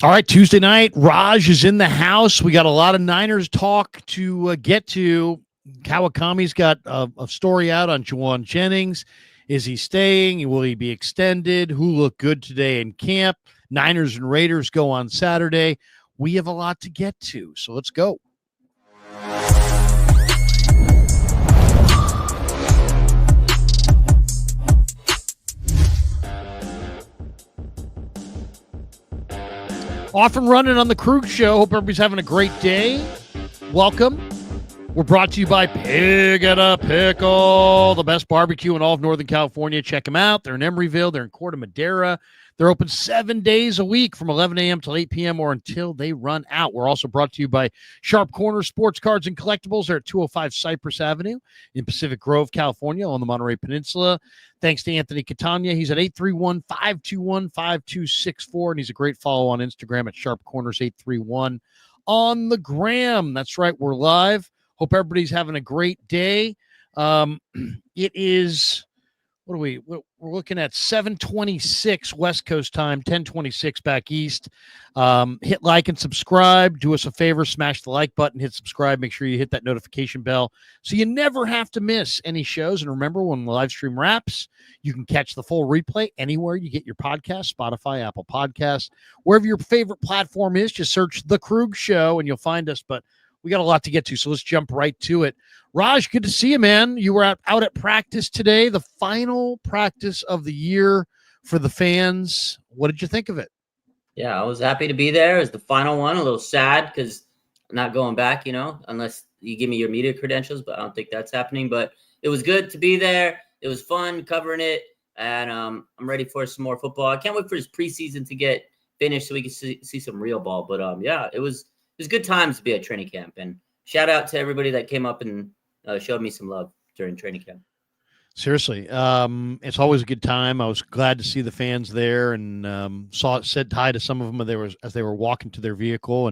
All right, Tuesday night, Raj is in the house. We got a lot of Niners talk to get to. Kawakami's got a story out on Jauan Jennings. Is he staying? Will he be extended? Who looked good today in camp? Niners and Raiders go on Saturday. We have a lot to get to, so let's go. Off and running on the Kreuger Show. Hope everybody's having a great day. Welcome. We're brought to you by Pig and a Pickle, the best barbecue in all of Northern California. Check them out. They're in Emeryville. They're in Corte Madera. They're open 7 days a week from 11 a.m. till 8 p.m. or until they run out. We're also brought to you by Sharp Corner Sports Cards and Collectibles. They're at 205 Cypress Avenue in Pacific Grove, California, on the Monterey Peninsula. Thanks to Anthony Catania. He's at 831-521-5264, and he's a great follow on Instagram at Sharp Corners 831 on the gram. That's right. We're live. Hope everybody's having a great day. It is, we're looking at 7:26 West Coast time, 10:26 back east. Hit like and subscribe. Do us a favor, smash the like button, hit subscribe. Make sure you hit that notification bell so you never have to miss any shows. And remember, when the live stream wraps, you can catch the full replay anywhere you get your podcast, Spotify, Apple Podcasts, wherever your favorite platform is. Just search The Kreuger Show and you'll find us. But we got a lot to get to, so let's jump right to it. Raj, good to see you, man. You were out at practice today, the final practice of the year for the fans. What did you think of it? Yeah, I was happy to be there. It was the final one. A little sad because I'm not going back, unless you give me your media credentials, but I don't think that's happening. But it was good to be there. It was fun covering it, and I'm ready for some more football. I can't wait for this preseason to get finished so we can see some real ball. But, yeah, it was good times to be at training camp. And shout out to everybody that came up and showed me some love during training camp. Seriously, it's always a good time. I was glad to see the fans there and said hi to some of them as they were walking to their vehicle.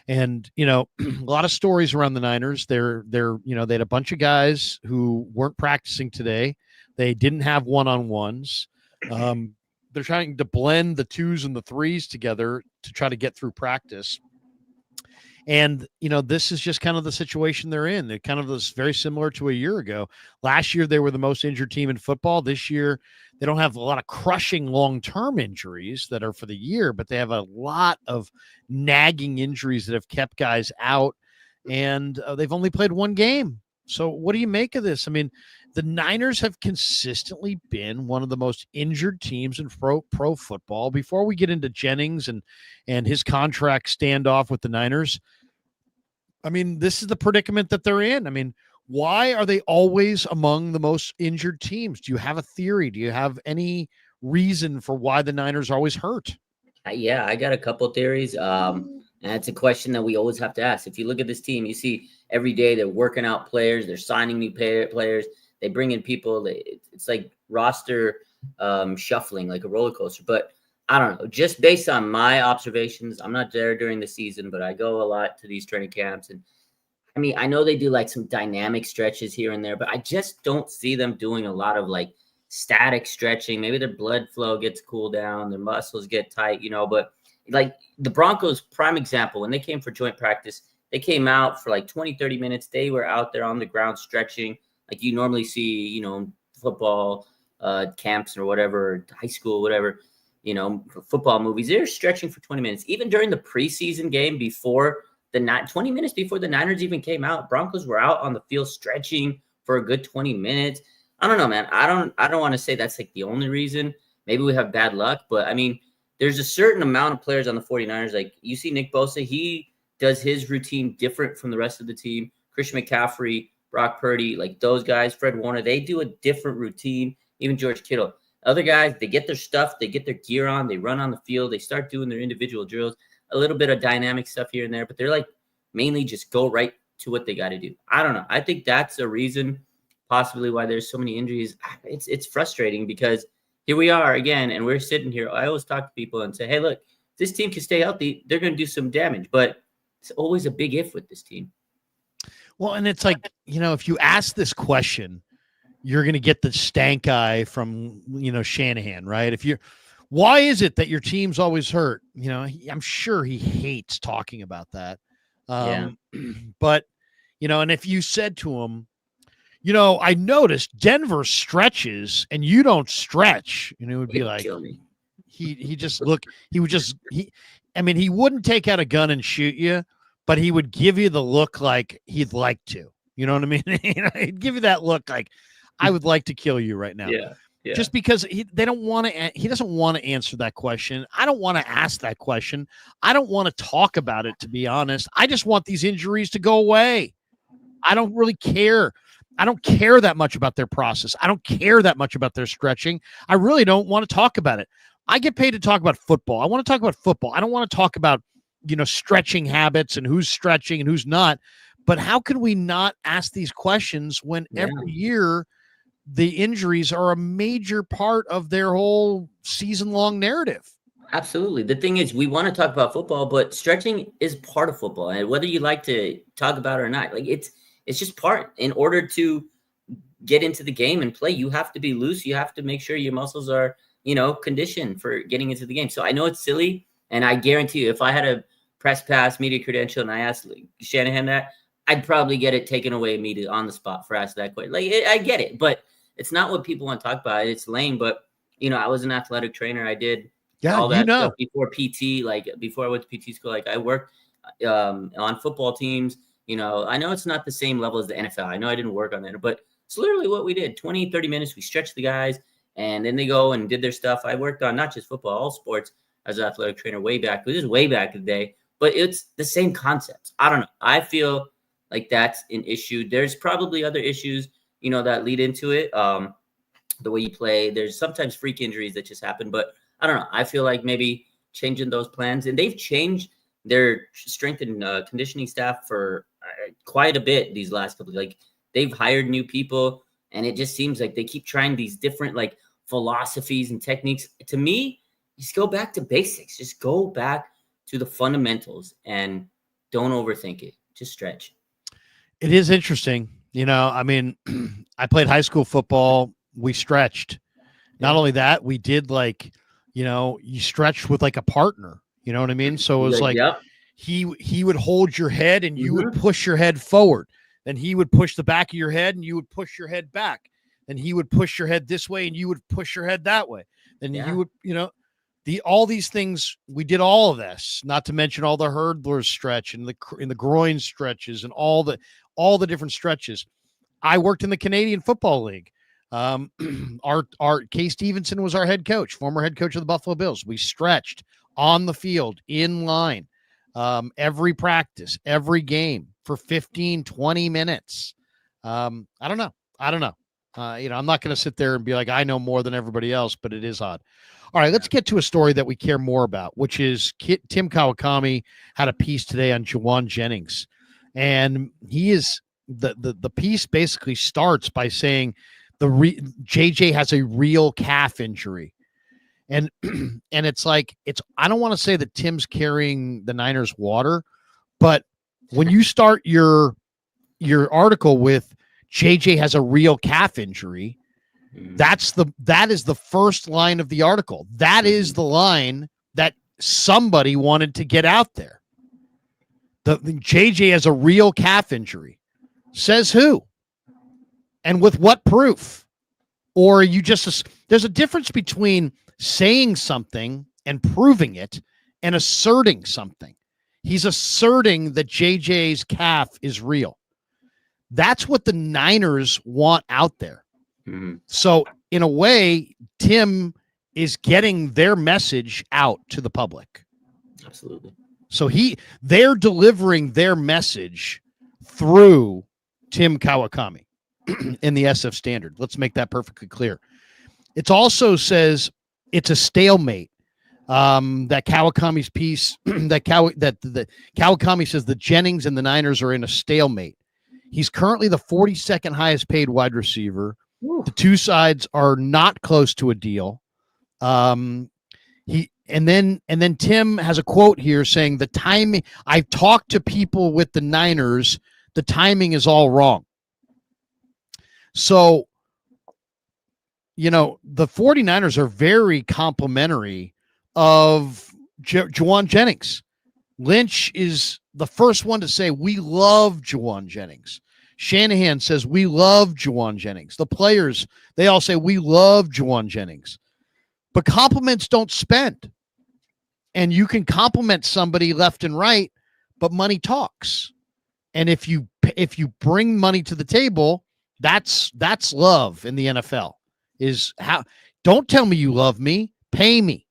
And a lot of stories around the Niners. They had a bunch of guys who weren't practicing today. They didn't have one-on-ones. They're trying to blend the twos and the threes together to try to get through practice. And, this is just kind of the situation they're in. They're kind of this very similar to a year ago. Last year, they were the most injured team in football. This year, they don't have a lot of crushing long-term injuries that are for the year, but they have a lot of nagging injuries that have kept guys out. And they've only played one game. So what do you make of this? I mean, the Niners have consistently been one of the most injured teams in pro football. Before we get into Jennings and his contract standoff with the Niners, I mean, this is the predicament that they're in. I mean, why are they always among the most injured teams? Do you have a theory? Do you have any reason for why the Niners are always hurt? Yeah, I got a couple theories. And it's a question that we always have to ask. If you look at this team, you see every day they're working out players. They're signing new players. They bring in people. It's like roster shuffling, like a roller coaster. But I don't know. Just based on my observations, I'm not there during the season, but I go a lot to these training camps. And I mean, I know they do like some dynamic stretches here and there, but I just don't see them doing a lot of like static stretching. Maybe their blood flow gets cooled down, their muscles get tight, but like the Broncos, prime example, when they came for joint practice, they came out for like 20, 30 minutes. They were out there on the ground stretching like you normally see, football camps or whatever, high school, whatever, football movies. They're stretching for 20 minutes. Even during the preseason game 20 minutes before the Niners even came out, Broncos were out on the field stretching for a good 20 minutes. I don't know, man. I don't want to say that's like the only reason. Maybe we have bad luck, but I mean, there's a certain amount of players on the 49ers. Like you see Nick Bosa, he does his routine different from the rest of the team. Christian McCaffrey, Brock Purdy, like those guys, Fred Warner, they do a different routine. Even George Kittle. Other guys, they get their stuff, they get their gear on, they run on the field, they start doing their individual drills, a little bit of dynamic stuff here and there, but they're like mainly just go right to what they got to do. I don't know. I think that's a reason possibly why there's so many injuries. It's frustrating because here we are again, and we're sitting here. I always talk to people and say, hey, look, this team can stay healthy. They're going to do some damage, but it's always a big if with this team. Well, and it's like, if you ask this question, you're going to get the stank eye from, Shanahan, right? Why is it that your team's always hurt? I'm sure he hates talking about that. Yeah. But, and if you said to him, I noticed Denver stretches and you don't stretch, it would be He'd like, kill me. he just look, he would just, he wouldn't take out a gun and shoot you, but he would give you the look like he'd like to, you know what I mean? He'd give you that look like, I would like to kill you right now. Yeah. Yeah. Just because he doesn't want to answer that question. I don't want to ask that question. I don't want to talk about it, to be honest. I just want these injuries to go away. I don't really care. I don't care that much about their process. I don't care that much about their stretching. I really don't want to talk about it. I get paid to talk about football. I want to talk about football. I don't want to talk about, stretching habits and who's stretching and who's not. But how can we not ask these questions when every year the injuries are a major part of their whole season-long narrative? Absolutely. The thing is, we want to talk about football, but stretching is part of football. And whether you like to talk about it or not, like it's just part. In order to get into the game and play, you have to be loose. You have to make sure your muscles are, conditioned for getting into the game. So I know it's silly, and I guarantee you, if I had a press pass media credential and I asked Shanahan that, I'd probably get it taken away immediately on the spot for asking that question. Like, I get it, but it's not what people want to talk about. It's lame, but I was an athletic trainer. I did all that stuff before PT, like before I went to PT school. Like I worked on football teams. I know it's not the same level as the NFL. I know I didn't work on that, but it's literally what we did. 20, 30 minutes. We stretched the guys and then they go and did their stuff. I worked on not just football, all sports as an athletic trainer way back. This is way back in the day, but it's the same concepts. I don't know. I feel like that's an issue. There's probably other issues, that lead into it. The way you play, there's sometimes freak injuries that just happen, but I don't know. I feel like maybe changing those plans, and they've changed their strength and conditioning staff for quite a bit these last couple. Like they've hired new people, and it just seems like they keep trying these different like philosophies and techniques. To me, just go back to basics. Just go back to the fundamentals and don't overthink it. Just stretch. It is interesting. I played high school football. We stretched. Not only that, we did you stretched with like a partner. You know what I mean? So it was like yep. he would hold your head and you would push your head forward. Then he would push the back of your head and you would push your head back. Then he would push your head this way and you would push your head that way. Then you would, all these things, we did all of this, not to mention all the hurdlers stretch and the groin stretches and all the different stretches. I worked in the Canadian Football League. Our Kay Stevenson was our head coach, former head coach of the Buffalo Bills. We stretched on the field in line, every practice, every game for 15, 20 minutes. I don't know. I'm not going to sit there and be like, I know more than everybody else, but it is odd. All right, let's get to a story that we care more about, which is Tim Kawakami had a piece today on Jauan Jennings. And he is the piece basically starts by saying JJ has a real calf injury. And it's like, I don't want to say that Tim's carrying the Niners water, but when you start your article with JJ has a real calf injury, that is the first line of the article. That is the line that somebody wanted to get out there. The JJ has a real calf injury. Says who? And with what proof? Or you just, there's a difference between saying something and proving it and asserting something. He's asserting that JJ's calf is real. That's what the Niners want out there. Mm-hmm. So in a way, Tim is getting their message out to the public. Absolutely. So they're delivering their message through Tim Kawakami in the SF Standard. Let's make that perfectly clear. It also says it's a stalemate. That Kawakami's piece that Kawakami says the Jennings and the Niners are in a stalemate. He's currently the 42nd highest paid wide receiver. Ooh. The two sides are not close to a deal. And then Tim has a quote here saying the timing. I've talked to people with the Niners. The timing is all wrong. So the 49ers are very complimentary of Jauan Jennings. Lynch is the first one to say, we love Jauan Jennings. Shanahan says, we love Jauan Jennings. The players, they all say, we love Jauan Jennings. But compliments don't spend. And you can compliment somebody left and right, but money talks. And if you bring money to the table, that's love in the NFL. Is how, don't tell me you love me, pay me.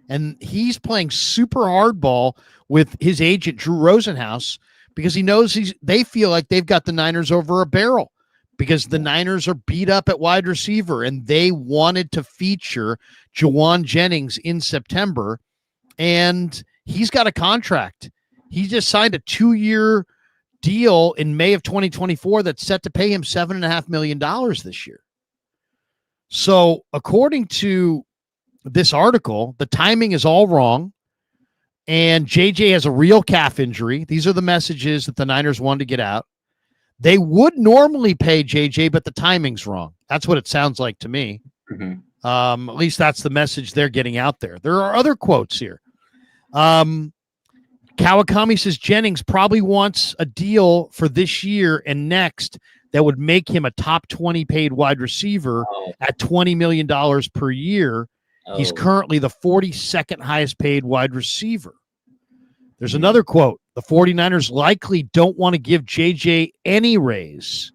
And he's playing super hardball with his agent, Drew Rosenhaus, because he knows they feel like they've got the Niners over a barrel because the Niners are beat up at wide receiver and they wanted to feature Jauan Jennings in September. And he's got a contract. He just signed a 2-year deal in May of 2024 that's set to pay him $7.5 million this year. So according to this article, the timing is all wrong. And JJ has a real calf injury. These are the messages that the Niners wanted to get out. They would normally pay JJ, but the timing's wrong. That's what it sounds like to me. Mm-hmm. At least that's the message they're getting out there. There are other quotes here. Kawakami says Jennings probably wants a deal for this year and next that would make him a top 20 paid wide receiver at $20 million per year. He's currently the 42nd highest paid wide receiver. There's another quote. The 49ers likely don't want to give JJ any raise.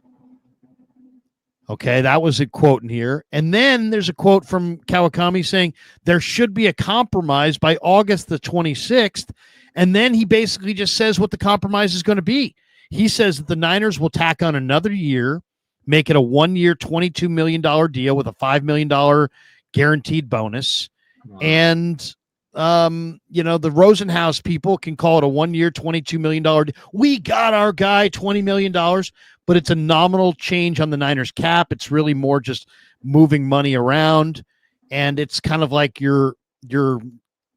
Okay, that was a quote in here. And then there's a quote from Kawakami saying there should be a compromise by August the 26th. And then he basically just says what the compromise is going to be. He says that the Niners will tack on another year, make it a 1-year, $22 million deal with a $5 million guaranteed bonus. Wow. And, the Rosenhaus people can call it a 1-year, $22 million. We got our guy $20 million, but it's a nominal change on the Niners cap. It's really more just moving money around. And it's kind of like your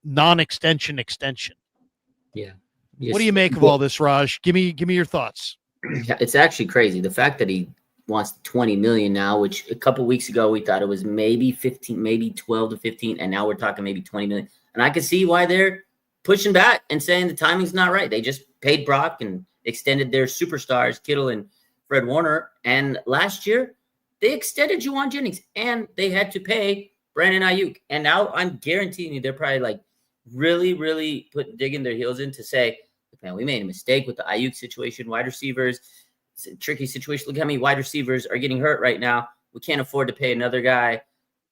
non-extension extension. Yeah. What do you make of all this, Raj? Give me your thoughts. It's actually crazy. The fact that he wants 20 million now, which a couple weeks ago we thought it was maybe 15, maybe 12 to 15, and now we're talking maybe 20 million. And I can see why they're pushing back and saying the timing's not right. They just paid Brock and extended their superstars, Kittle and Fred Warner. And last year they extended Jauan Jennings and they had to pay Brandon Ayuk. And now I'm guaranteeing you they're probably like really, really digging their heels in to say, man, we made a mistake with the Ayuk situation. Wide receivers, it's a tricky situation. Look how many wide receivers are getting hurt right now. We can't afford to pay another guy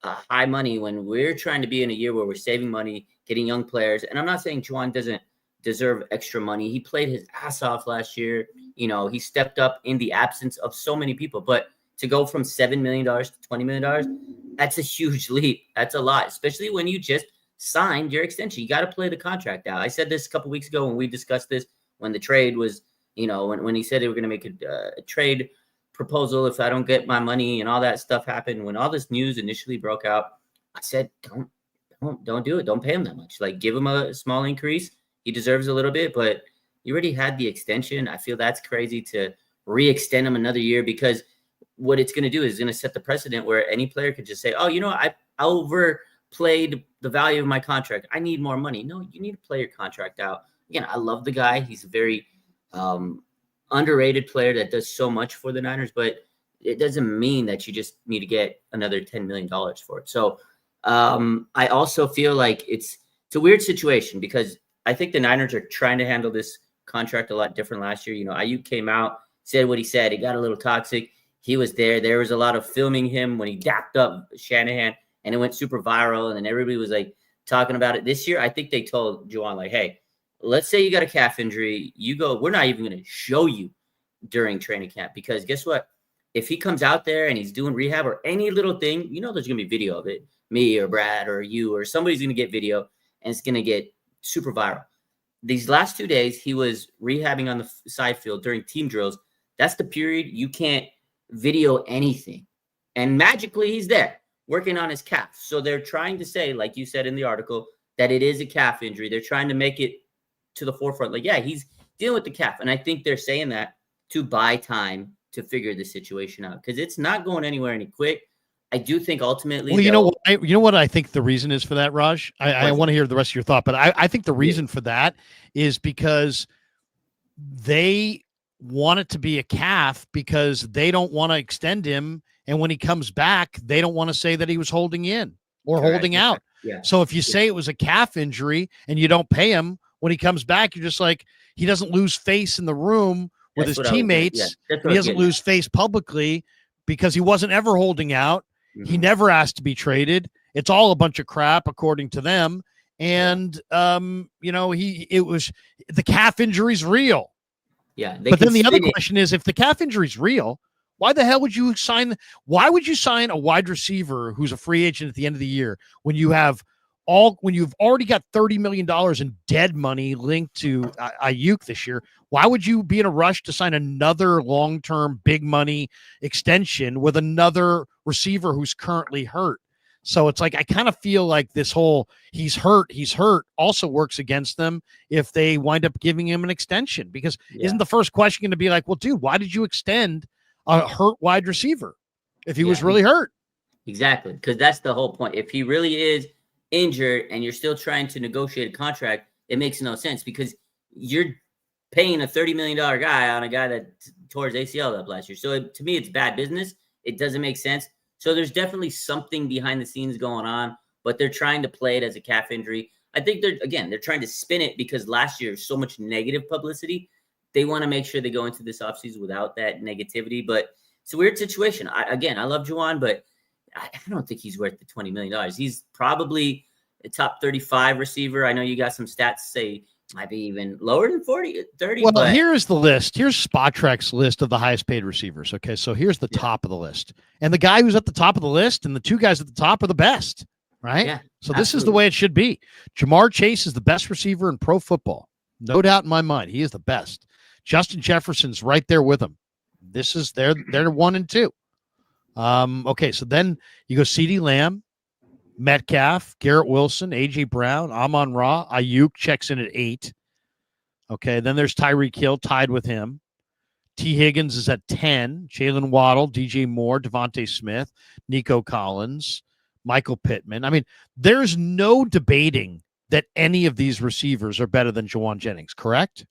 high money when we're trying to be in a year where we're saving money, getting young players. And I'm not saying Jauan doesn't deserve extra money. He played his ass off last year. He stepped up in the absence of so many people. But to go from $7 million to $20 million, that's a huge leap. That's a lot, especially when you just signed your extension. You got to play the contract out. I said this a couple weeks ago when we discussed this, when the trade was, when he said they were going to make a trade proposal if I don't get my money and all that stuff happened. When all this news initially broke out, I said, don't do it. Don't pay him that much. Like, give him a small increase. He deserves a little bit, but you already had the extension. I feel that's crazy to re-extend him another year, because what it's going to do is going to set the precedent where any player could just say, I overplayed the value of my contract. I need more money. No, you need to play your contract out. Again, I love the guy. He's a very underrated player that does so much for the Niners, but it doesn't mean that you just need to get another $10 million for it. So I also feel like it's a weird situation, because I think the Niners are trying to handle this contract a lot different last year. Ayuk came out, said what he said. It got a little toxic. He was there. There was a lot of filming him when he dapped up Shanahan, and it went super viral. And then everybody was like talking about it. This year, I think they told Jauan, like, hey, let's say you got a calf injury. You go, we're not even going to show you during training camp, because guess what? If he comes out there and he's doing rehab or any little thing, there's going to be video of it. Me or Brad or you or somebody's going to get video, and it's going to get super viral. These last 2 days, he was rehabbing on the side field during team drills. That's the period you can't video anything. And magically, he's there working on his calf. So they're trying to say, like you said in the article, that it is a calf injury. They're trying to make it to the forefront. Like, yeah, he's dealing with the calf. And I think they're saying that to buy time to figure the situation out, because it's not going anywhere any quick. I do think ultimately, well, you know what I think the reason is for that, Raj. I want to hear the rest of your thought, but I think the reason for that is because they want it to be a calf because they don't want to extend him, and when he comes back, they don't want to say that he was holding in or holding out. Yeah. So if you say it was a calf injury and you don't pay him when he comes back, you're just like, he doesn't lose face in the room with his teammates. He doesn't lose face publicly because he wasn't ever holding out. Mm-hmm. He never asked to be traded. It's all a bunch of crap, according to them. And, it was the calf injury's real. Yeah. But then the other question is, if the calf injury's real, why the hell would you sign? Why would you sign a wide receiver who's a free agent at the end of the year when you've already got $30 million in dead money linked to Ayuk this year? Why would you be in a rush to sign another long-term big money extension with another receiver who's currently hurt? So it's like, I kind of feel like this whole he's hurt also works against them if they wind up giving him an extension, because isn't the first question going to be like, well, dude, why did you extend a hurt wide receiver if he was really hurt? Exactly. Because that's the whole point. If he really is injured and you're still trying to negotiate a contract, it makes no sense, because you're paying a $30 million guy on a guy that tore his ACL up last year. So to me, it's bad business. It doesn't make sense. So there's definitely something behind the scenes going on, but they're trying to play it as a calf injury. I think they're trying to spin it because last year was so much negative publicity. They want to make sure they go into this offseason without that negativity. But it's a weird situation. I love Jauan, but I don't think he's worth the $20 million. He's probably a top 35 receiver. I know you got some stats say might be even lower than 30. Well, but here's the list. Here's Spotrek's list of the highest paid receivers. Okay, so here's the top of the list. And the guy who's at the top of the list and the two guys at the top are the best, right? Yeah, so this is the way it should be. Jamar Chase is the best receiver in pro football. No doubt in my mind. He is the best. Justin Jefferson's right there with him. They're 1 and 2. Okay, so then you go CeeDee Lamb, Metcalf, Garrett Wilson, A.J. Brown, Amon-Ra, Ayuk checks in at 8. Okay, then there's Tyreek Hill tied with him. T. Higgins is at 10. Jalen Waddle, DJ Moore, Devontae Smith, Nico Collins, Michael Pittman. I mean, there's no debating that any of these receivers are better than Jauan Jennings, correct?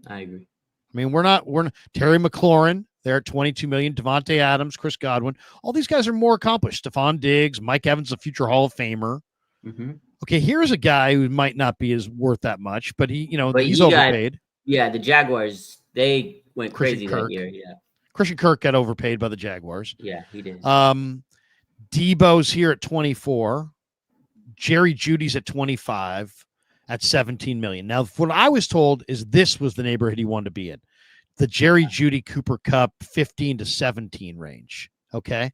I agree. I mean, we're not Terry McLaurin. They're at $22 million. Devontae Adams, Chris Godwin. All these guys are more accomplished. Stephon Diggs, Mike Evans, a future Hall of Famer. Mm-hmm. Okay, here's a guy who might not be as worth that much, but he's overpaid. The Jaguars, they went crazy that year. Yeah, Christian Kirk got overpaid by the Jaguars. Yeah, he did. Debo's here at 24. Jerry Jeudy's at 25 at $17 million. Now, what I was told is this was the neighborhood he wanted to be in. The Jerry Jeudy Cooper Kupp 15 to 17 range. Okay.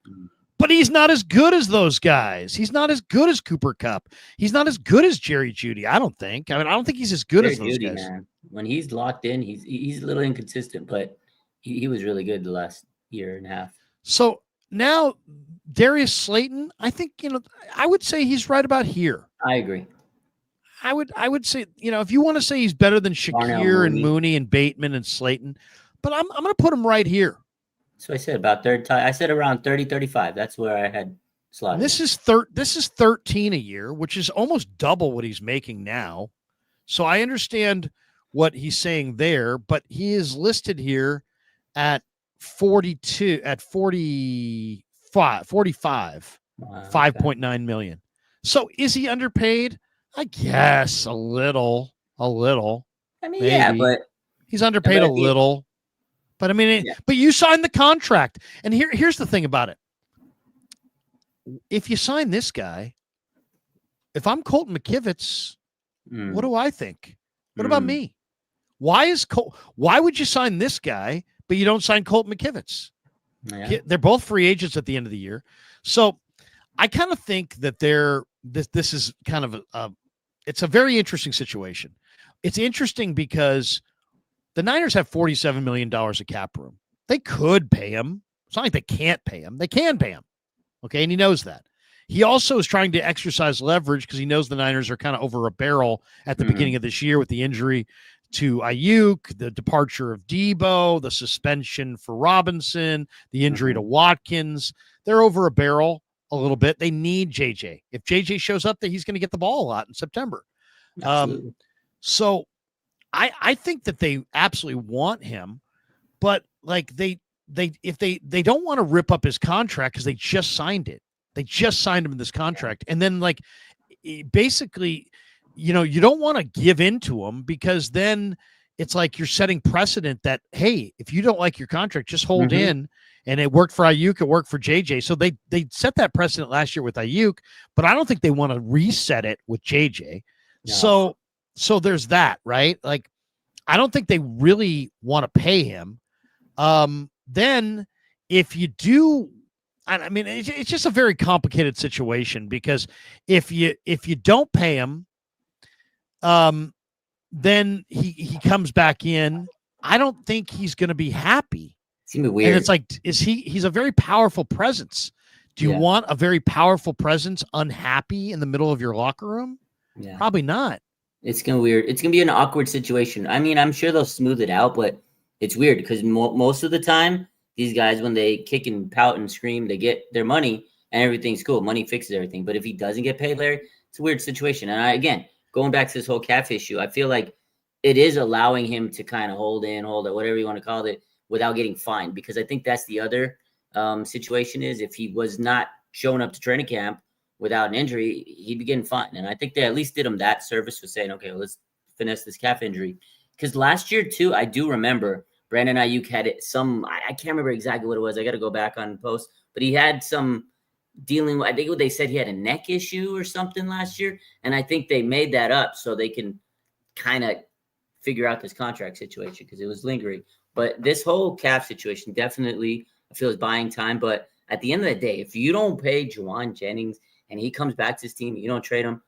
But he's not as good as those guys. He's not as good as Cooper Kupp. He's not as good as Jerry Jeudy, I don't think. I don't think he's as good as those guys. Man. When he's locked in, he's a little inconsistent, but he was really good the last year and a half. So now Darius Slayton, I think, I would say he's right about here. I agree. I would say, if you want to say he's better than Shakir and Mooney and Bateman and Slayton, but I'm going to put him right here. So I said about third time. I said around 30, 35. That's where I had slotted. This is 13 a year, which is almost double what he's making now. So I understand what he's saying there, but he is listed here at 42, at 45, 5.9 million. So is he underpaid? I guess a little. I mean, maybe. Yeah, but he's underpaid a little. But I mean, but you signed the contract, and here's the thing about it. If you sign this guy, if I'm Colton McKivitz, what do I think? What about me? Why would you sign this guy, but you don't sign Colton McKivitz? Yeah. They're both free agents at the end of the year, so I kind of think that this is kind of it's a very interesting situation. It's interesting because the Niners have $47 million of cap room. They could pay him. It's not like they can't pay him. They can pay him. Okay, and he knows that. He also is trying to exercise leverage because he knows the Niners are kind of over a barrel at the beginning of this year with the injury to Ayuk, the departure of Debo, the suspension for Robinson, the injury to Watkins. They're over a barrel. a little bit. They need JJ. If JJ shows up, that he's going to get the ball a lot in September. Absolutely. So I think that they absolutely want him, but like they don't want to rip up his contract because they just signed it. They just signed him in this contract. And then like basically, you don't want to give in to him because then it's like you're setting precedent that, hey, if you don't like your contract, just hold in. And it worked for Ayuk, it worked for JJ. So they set that precedent last year with Ayuk, but I don't think they want to reset it with JJ. No. So there's that, right? Like, I don't think they really want to pay him. Then if you do, I mean, it's just a very complicated situation because if you don't pay him, then he comes back in. I don't think he's going to be happy. It's gonna be weird. And it's like, he's a very powerful presence. Do you want a very powerful presence unhappy in the middle of your locker room? Yeah. Probably not. It's gonna be weird. It's gonna be an awkward situation. I mean, I'm sure they'll smooth it out, but it's weird because most of the time, these guys, when they kick and pout and scream, they get their money and everything's cool. Money fixes everything. But if he doesn't get paid, Larry, it's a weird situation. And again, going back to this whole calf issue, I feel like it is allowing him to kind of hold it, whatever you want to call it, without getting fined. Because I think that's the other situation is if he was not showing up to training camp without an injury, he'd be getting fined. And I think they at least did him that service for saying, okay, well, let's finesse this calf injury. Because last year, too, I do remember Brandon Ayuk had I can't remember exactly what it was. I got to go back on post. But he had some dealing with, I think they said he had a neck issue or something last year. And I think they made that up so they can kind of figure out this contract situation because it was lingering. But this whole calf situation definitely, I feel, is buying time. But at the end of the day, if you don't pay Jauan Jennings and he comes back to his team, you don't trade him,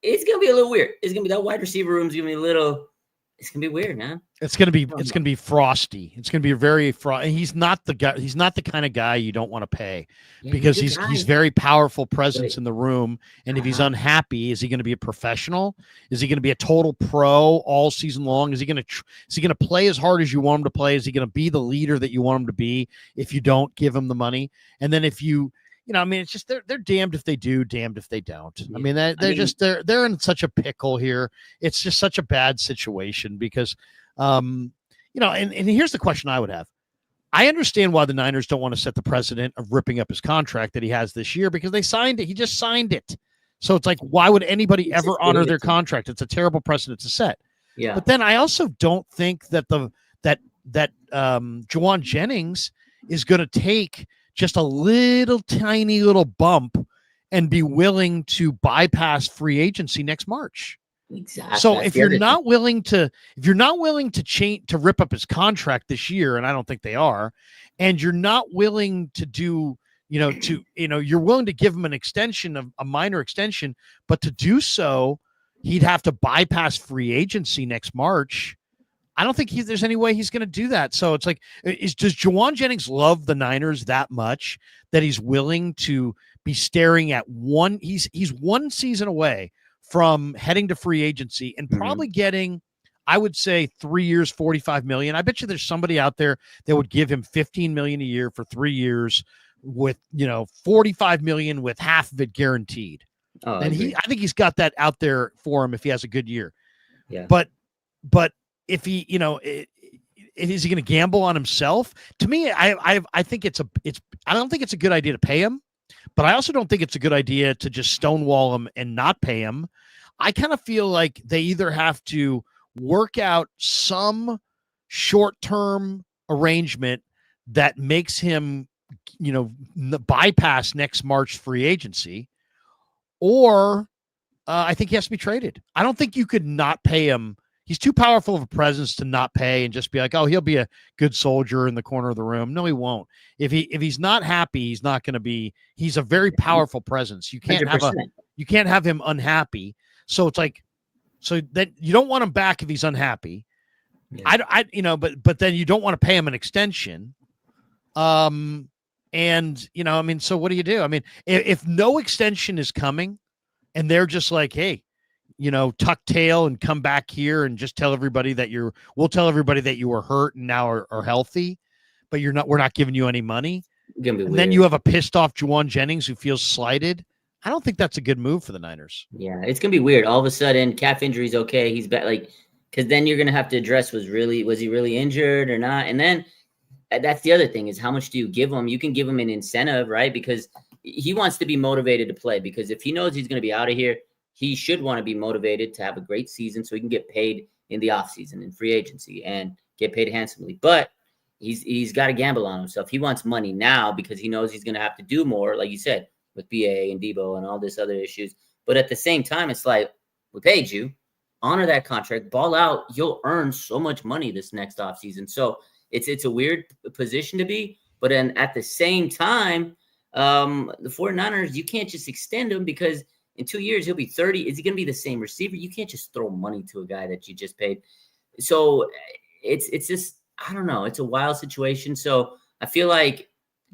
it's going to be a little weird. It's going to be that wide receiver room is going to be a little – it's going to be weird, man. It's going to be frosty. It's going to be very frosty. He's not the guy. He's not the kind of guy you don't want to pay because he's very powerful presence in the room. And if he's unhappy, is he going to be a professional? Is he going to be a total pro all season long? Is he going to play as hard as you want him to play? Is he going to be the leader that you want him to be if you don't give him the money? And then if you I mean, it's just they're damned if they do, damned if they don't. I mean, they're in such a pickle here. It's just such a bad situation because, and here's the question I would have. I understand why the Niners don't want to set the precedent of ripping up his contract that he has this year because they signed it. He just signed it. So it's like, why would anybody ever honor their contract? It's a terrible precedent to set. Yeah. But then I also don't think that Jauan Jennings is going to take just a little tiny little bump and be willing to bypass free agency next March. Exactly. So if you're not willing to change to rip up his contract this year, and I don't think they are, and you're not willing to do, you're willing to give him an extension of a minor extension, but to do so, he'd have to bypass free agency next March. I don't think there's any way he's going to do that. So it's like, does Jauan Jennings love the Niners that much that he's willing to be staring at one? He's one season away from heading to free agency and probably getting, I would say, 3 years, $45 million. I bet you there's somebody out there that would give him $15 million a year for 3 years with, $45 million with half of it guaranteed. And I think he's got that out there for him if he has a good year. Yeah. But if he, is he going to gamble on himself? To me, I think I don't think it's a good idea to pay him, but I also don't think it's a good idea to just stonewall him and not pay him. I kind of feel like they either have to work out some short-term arrangement that makes him, bypass next March free agency, or I think he has to be traded. I don't think you could not pay him. He's too powerful of a presence to not pay and just be like, oh, he'll be a good soldier in the corner of the room. No, he won't. If he's not happy, he's not going to be. He's a very powerful presence. You can't 100%. You can't have him unhappy. So it's like, so that you don't want him back if he's unhappy. Yeah. But then you don't want to pay him an extension. So what do you do? I mean, if no extension is coming, and they're just like, hey, tuck tail and come back here and just tell everybody that we'll tell everybody that you were hurt and now are healthy, but we're not giving you any money. Gonna be and weird. then you have a pissed off Jauan Jennings who feels slighted. I don't think that's a good move for the Niners. Yeah, it's gonna be weird. All of a sudden, calf injury's okay. He's back, like, because then you're gonna have to address was he really injured or not? And then that's the other thing is how much do you give him? You can give him an incentive, right? Because he wants to be motivated to play. Because if he knows he's gonna be out of here, he should want to be motivated to have a great season so he can get paid in the offseason in free agency and get paid handsomely. But he's got to gamble on himself. He wants money now because he knows he's gonna have to do more, like you said, with BA and Debo and all this other issues. But at the same time, it's like, we paid you, honor that contract, ball out. You'll earn so much money this next offseason. So it's a weird position to be. But then at the same time, the 49ers, you can't just extend him because in 2 years, he'll be 30. Is he going to be the same receiver? You can't just throw money to a guy that you just paid. So it's just, I don't know. It's a wild situation. So I feel like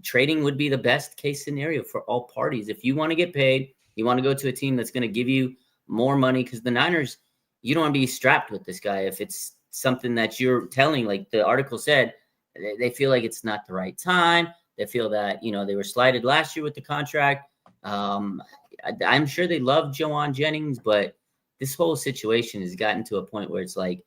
trading would be the best case scenario for all parties. If you want to get paid, you want to go to a team that's going to give you more money, because the Niners, you don't want to be strapped with this guy. If it's something that you're telling, like the article said, they feel like it's not the right time. They feel that, they were slighted last year with the contract. I'm sure they love Jauan Jennings, but this whole situation has gotten to a point where it's like,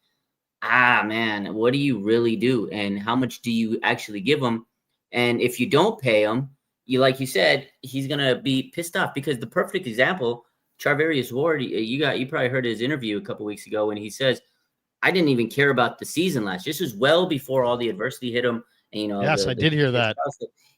man, what do you really do? And how much do you actually give him? And if you don't pay him, like you said, he's going to be pissed off, because the perfect example, Charvarius Ward, you probably heard his interview a couple weeks ago when he says, I didn't even care about the season last year. This was well before all the adversity hit him. And, yes, I did hear that.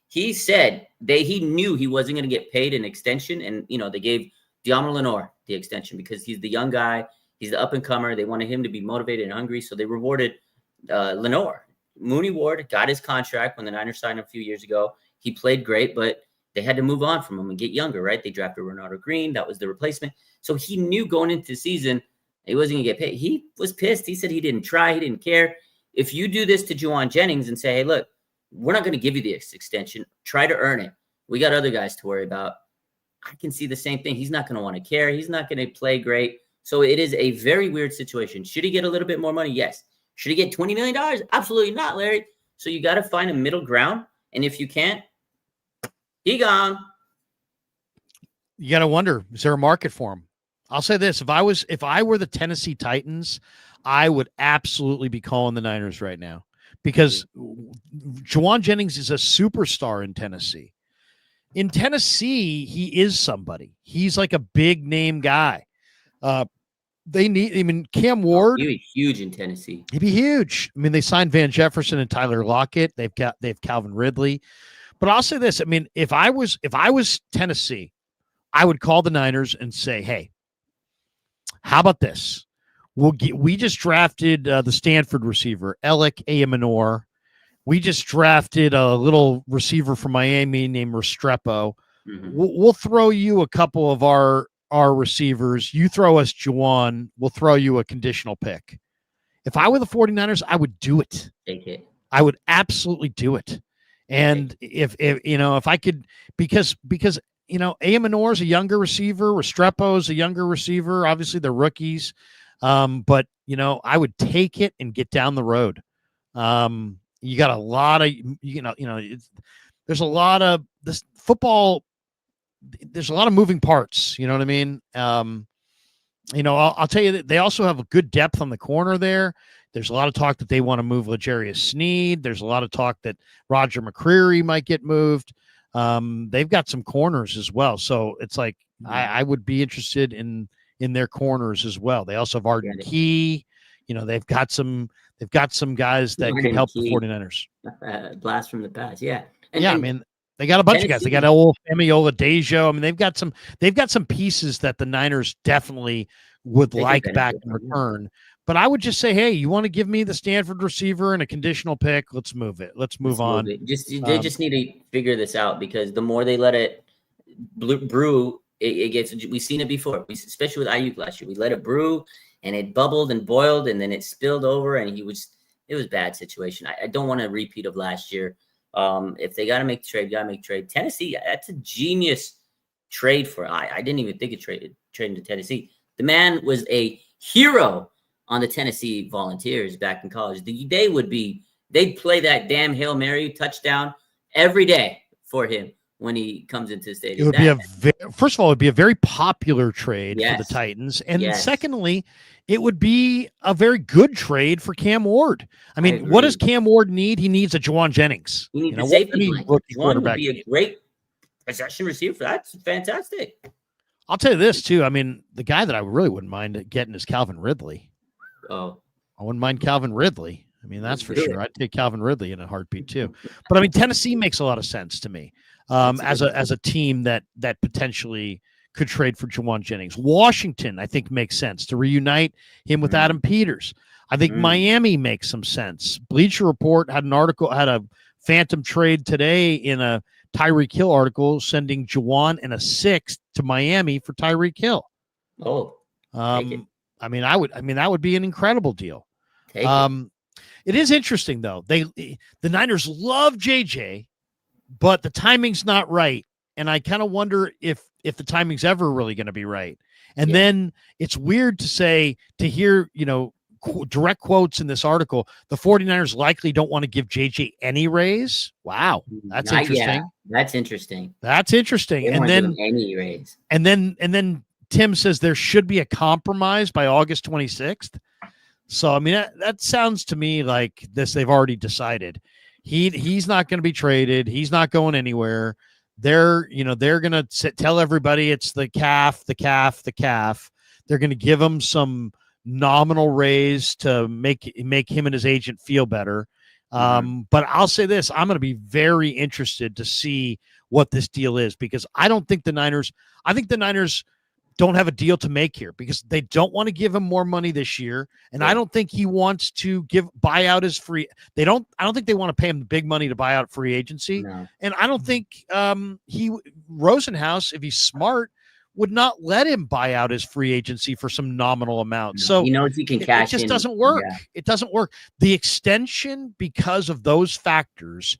He said he knew he wasn't going to get paid an extension. And, they gave De'Amon Lenore the extension because he's the young guy. He's the up and comer. They wanted him to be motivated and hungry. So they rewarded Lenore. Mooney Ward got his contract when the Niners signed him a few years ago. He played great, but they had to move on from him and get younger, right? They drafted Renardo Green. That was the replacement. So he knew going into the season he wasn't going to get paid. He was pissed. He said he didn't try. He didn't care. If you do this to Jauan Jennings and say, hey, look, we're not going to give you this extension. Try to earn it. We got other guys to worry about. I can see the same thing. He's not going to want to care. He's not going to play great. So it is a very weird situation. Should he get a little bit more money? Yes. Should he get $20 million? Absolutely not, Larry. So you got to find a middle ground. And if you can't, he gone. You got to wonder, is there a market for him? I'll say this. If I were the Tennessee Titans, I would absolutely be calling the Niners right now, because Jauan Jennings is a superstar in Tennessee. In Tennessee, he is somebody. He's like a big name guy. Cam Ward. He'd be huge in Tennessee. He'd be huge. I mean, they signed Van Jefferson and Tyler Lockett. They have Calvin Ridley. But I'll say this. I mean, if I was Tennessee, I would call the Niners and say, hey, how about this? We just drafted the Stanford receiver, Alec Ayamanor. We just drafted a little receiver from Miami named Restrepo. Mm-hmm. We'll throw you a couple of our receivers. You throw us Jauan. We'll throw you a conditional pick. If I were the 49ers, I would do it. Take it. I would absolutely do it. And if I could, because Ayamanor is a younger receiver, Restrepo is a younger receiver. Obviously, they're rookies. But I would take it and get down the road. You got a lot of, there's a lot of this football. There's a lot of moving parts. You know what I mean? I'll tell you that they also have a good depth on the corner there. There's a lot of talk that they want to move L'Jarius Sneed. There's a lot of talk that Roger McCreary might get moved. They've got some corners as well. So it's like, I would be interested in their corners as well. They also have Arden Key. They've got some guys that could help the 49ers. Blast from the past. Yeah. They got a bunch of guys. They got old Famiola Dejo. I mean, they've got some pieces that the Niners definitely would like back in return. But I would just say, hey, you want to give me the Stanford receiver and a conditional pick? Let's move it. Let's move on. They just need to figure this out, because the more they let it brew, it gets. We've seen it before, especially with Ayuk last year. We let it brew, and it bubbled and boiled, and then it spilled over, and it was a bad situation. I don't want a repeat of last year. If they got to make the trade, got to make trade. Tennessee, that's a genius trade for. I didn't even think of trading to Tennessee. The man was a hero on the Tennessee Volunteers back in college. They'd play that damn Hail Mary touchdown every day for him when he comes into the It stadium. would be first of all, it would be a very popular trade for the Yes. Titans. And Yes. secondly, it would be a very good trade for Cam Ward. I mean, what does Cam Ward need? He needs a Jauan Jennings. He needs a what safety any blanket. rookie Jauan quarterback would be a need? great possession receiver. That's fantastic. I'll tell you this too. I mean, the guy that I really wouldn't mind getting is Calvin Ridley. Oh, I wouldn't mind Calvin Ridley. I mean, that's for sure. I'd take Calvin Ridley in a heartbeat too. But I mean, Tennessee makes a lot of sense to me as a team that potentially could trade for Jauan Jennings. Washington, I think, makes sense to reunite him with Adam Peters. I think Miami makes some sense. Bleacher Report had a phantom trade today in a Tyreek Hill article, sending Jauan and a 6th to Miami for Tyreek Hill. Oh, I mean, that would be an incredible deal. It is interesting though. The Niners love JJ, but the timing's not right, and I kind of wonder if the timing's ever really going to be right. And then it's weird to hear, direct quotes in this article, the 49ers likely don't want to give JJ any raise. Wow. That's interesting. Yeah, that's interesting. That's interesting. And then any raise. And then Tim says there should be a compromise by August 26th. So, I mean, that sounds to me like this. They've already decided he's not going to be traded. He's not going anywhere. They're going to tell everybody it's the calf. They're going to give him some nominal raise to make him and his agent feel better. But I'll say this, I'm going to be very interested to see what this deal is, because I think the Niners don't have a deal to make here, because they don't want to give him more money this year. And I don't think he wants to buy out his free. I don't think they want to pay him the big money to buy out free agency. No. And I don't think Rosenhaus, if he's smart, would not let him buy out his free agency for some nominal amount. No, so he knows he can cash in. It just doesn't work. Yeah. It doesn't work. The extension, because of those factors,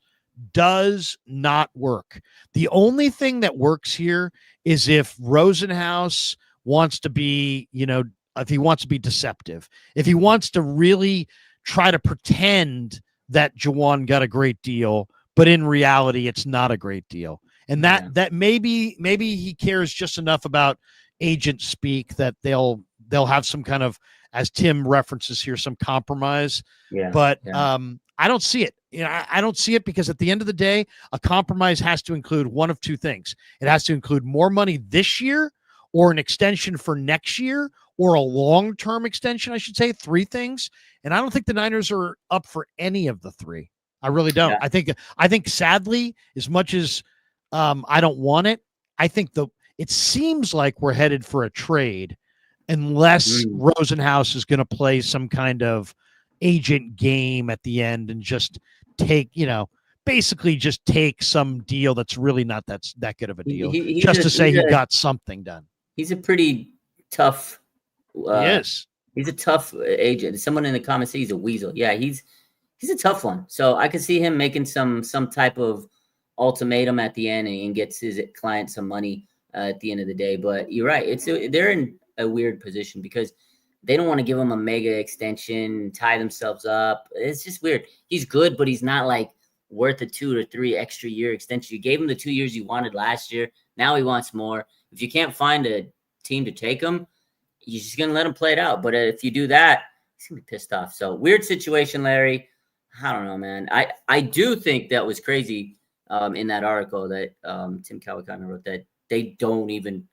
does not work. The only thing that works here is if Rosenhaus wants to be, if he wants to be deceptive, if he wants to really try to pretend that Jauan got a great deal, but in reality, it's not a great deal. And that maybe he cares just enough about agent speak that they'll have some kind of, as Tim references here, some compromise. But I don't see it. I don't see it, because at the end of the day, a compromise has to include one of two things. It has to include more money this year, or an extension for next year, or a long-term extension, I should say. 3 things. And I don't think the Niners are up for any of the 3. I really don't. Yeah. I think sadly, as much as I don't want it, I think it seems like we're headed for a trade, unless Rosenhaus is going to play some kind of agent game at the end and just take, basically just take some deal that's really not that good of a deal, just to say he got something done. He's a pretty tough. He is. He's a tough agent. Someone in the comments said he's a weasel. Yeah, he's a tough one. So I could see him making some type of ultimatum at the end and gets his client some money at the end of the day. But you're right. They're in a weird position, because they don't want to give him a mega extension, tie themselves up. It's just weird. He's good, but he's not like worth a 2 or 3 extra year extension. You gave him the 2 years you wanted last year. Now he wants more. If you can't find a team to take him, you're just going to let him play it out. But if you do that, he's going to be pissed off. So weird situation, Larry. I don't know, man. I do think that was crazy in that article that Tim Kawakami wrote, that they don't even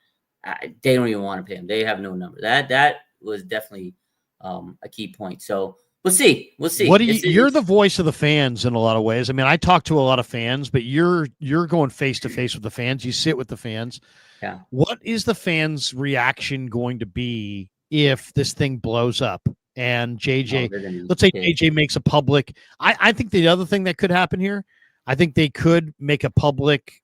want to pay him. They have no number. That was definitely a key point. So we'll see. What do you're the voice of the fans in a lot of ways. I mean, I talk to a lot of fans, but you're going face to face with the fans. You sit with the fans. Yeah. What is the fans' reaction going to be if this thing blows up and JJ, let's say JJ makes a public, I think the other thing that could happen here, I think they could make a public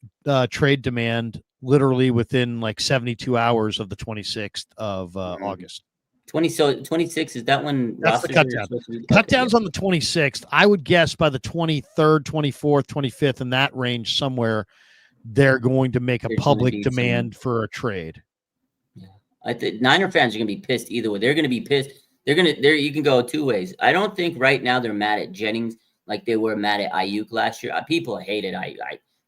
trade demand literally within like 72 hours of the 26th of August. 26 is that when? That's the cut down. Cut down's on the 26th. I would guess by the 23rd, 24th, 25th, in that range somewhere, they're going to make a public demand for a trade. Yeah, I think Niner fans are going to be pissed either way. They're going to be pissed. You can go 2 ways. I don't think right now they're mad at Jennings like they were mad at Ayuk last year. People hated Ayuk.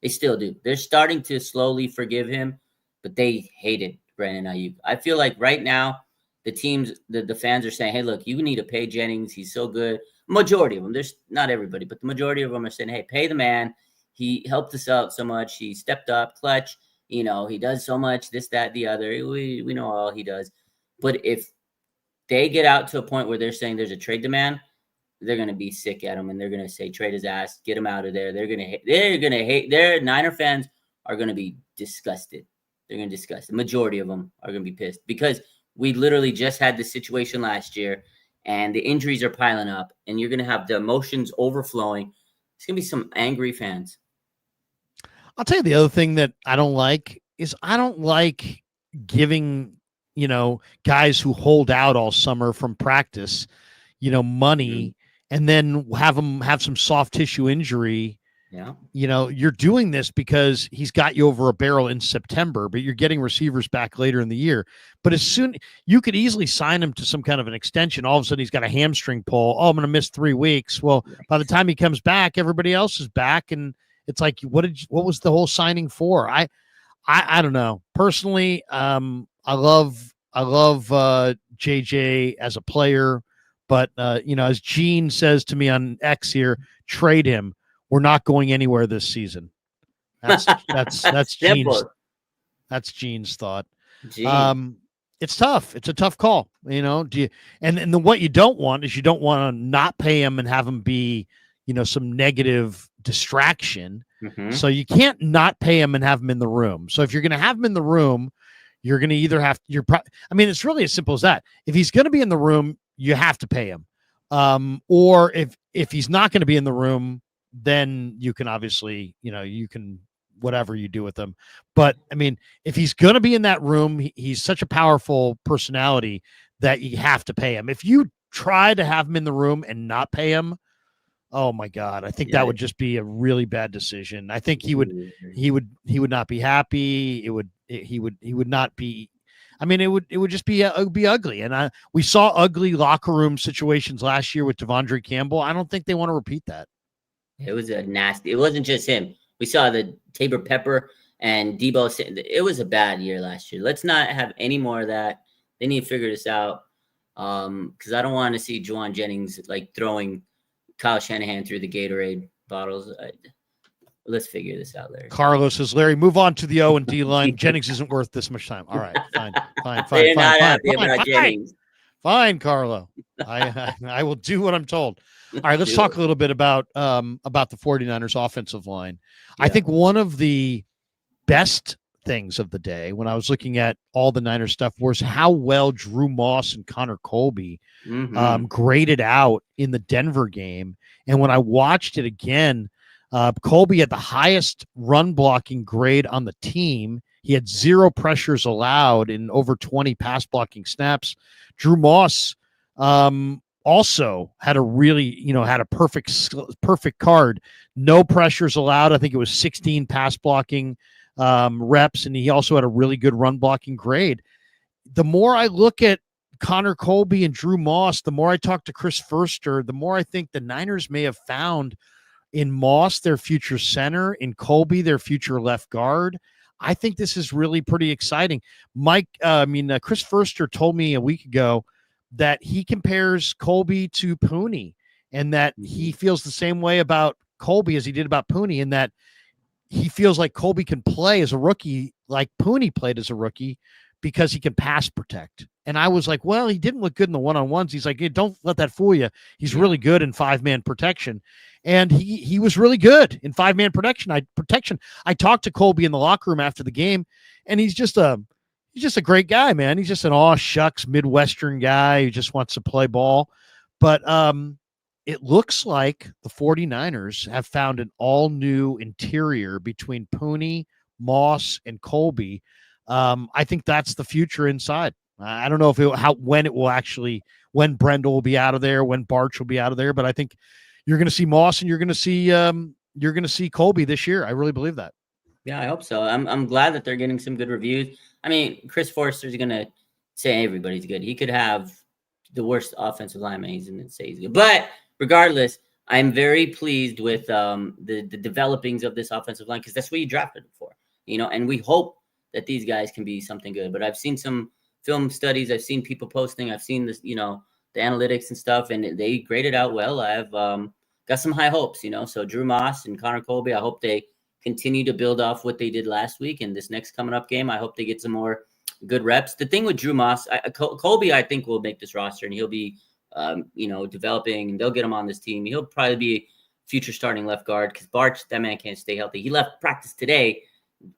They still do. They're starting to slowly forgive him, but they hated Brandon Ayuk. I feel like right now the teams, the fans are saying, "Hey, look, you need to pay Jennings. He's so good." Majority of them. There's not everybody, but the majority of them are saying, "Hey, pay the man. He helped us out so much. He stepped up, clutch. He does so much. This, that, the other. We know all he does." But if they get out to a point where they're saying there's a trade demand, they're going to be sick at him, and they're going to say, trade his ass, get him out of there. They're going to hate. Their Niner fans are going to be disgusted. They're going to disgust. The majority of them are going to be pissed because we literally just had this situation last year, and the injuries are piling up, and you're going to have the emotions overflowing. It's going to be some angry fans. I'll tell you the other thing that I don't like is I don't like giving, guys who hold out all summer from practice, money, and then have them have some soft tissue injury. Yeah. You're doing this because he's got you over a barrel in September, but you're getting receivers back later in the year. But as soon you could easily sign him to some kind of an extension. All of a sudden he's got a hamstring pull. Oh, I'm going to miss 3 weeks. Well, by the time he comes back, everybody else is back. And it's like, what was the whole signing for? I don't know. Personally, I love JJ as a player, but as Gene says to me on X here, trade him. We're not going anywhere this season. That's Gene's. That's Gene's thought. It's tough. It's a tough call. And what you don't want is you don't want to not pay him and have him be, some negative distraction. Mm-hmm. So you can't not pay him and have him in the room. So if you're going to have him in the room, you're going to either have it's really as simple as that. If he's going to be in the room, you have to pay him. Or if he's not going to be in the room, then you can obviously, you can whatever you do with him. But if he's going to be in that room, he's such a powerful personality that you have to pay him. If you try to have him in the room and not pay him, oh my God, I think that would just be a really bad decision. I think he would not be happy. He would not be. It would just be ugly. And we saw ugly locker room situations last year with Devondre Campbell. I don't think they want to repeat that. It was a nasty. It wasn't just him. We saw the Tabor Pepper and Debo. It was a bad year last year. Let's not have any more of that. They need to figure this out. Because I don't want to see Jauan Jennings like throwing Kyle Shanahan through the Gatorade bottles. Let's figure this out, Larry. Carlos says, Larry, move on to the O and D line. Jennings isn't worth this much time. All right, fine. Fine, Carlo. I will do what I'm told. All right, let's talk a little bit about the 49ers offensive line. Yeah. I think one of the best things of the day when I was looking at all the Niners stuff was how well Drew Moss and Connor Colby graded out in the Denver game. And when I watched it again, Colby had the highest run blocking grade on the team. He had 0 pressures allowed in over 20 pass blocking snaps. Drew Moss also had a really, had a perfect card. No pressures allowed. I think it was 16 pass blocking reps, and he also had a really good run blocking grade. The more I look at Connor Colby and Drew Moss, the more I talk to Chris Furster, the more I think the Niners may have found in Moss their future center, in Colby their future left guard. I think this is really pretty exciting. Chris Furster told me a week ago that he compares Colby to Pooney, and that he feels the same way about Colby as he did about Pooney, and that he feels like Colby can play as a rookie like Pooney played as a rookie because he can pass protect. And I was like, well, he didn't look good in the one-on-ones. He's like, hey, don't let that fool you. He's really good in 5-man protection. And he was really good in 5-man protection. I talked to Colby in the locker room after the game, and he's just a great guy, man. He's just an aw shucks Midwestern guy who just wants to play ball. But it looks like the 49ers have found an all-new interior between Pooney, Moss, and Colby. I think that's the future inside. I don't know when Brendel will be out of there, when Barch will be out of there, but I think you're going to see Moss and you're going to see Colby this year. I really believe that. Yeah, I hope so. I'm glad that they're getting some good reviews. Chris Forster's going to say everybody's good. He could have the worst offensive lineman. He's going to say he's good. But regardless, I'm very pleased with the developings of this offensive line because that's what you drafted it for, and we hope that these guys can be something good. But I've seen some film studies, I've seen people posting, I've seen this, the analytics and stuff, and they graded out well. I've got some high hopes, So Drew Moss and Connor Colby, I hope they continue to build off what they did last week. And this next coming up game, I hope they get some more good reps. The thing with Drew Moss, Colby, I think will make this roster, and he'll be developing, and they'll get him on this team. He'll probably be future starting left guard because Barch, that man can't stay healthy. He left practice today.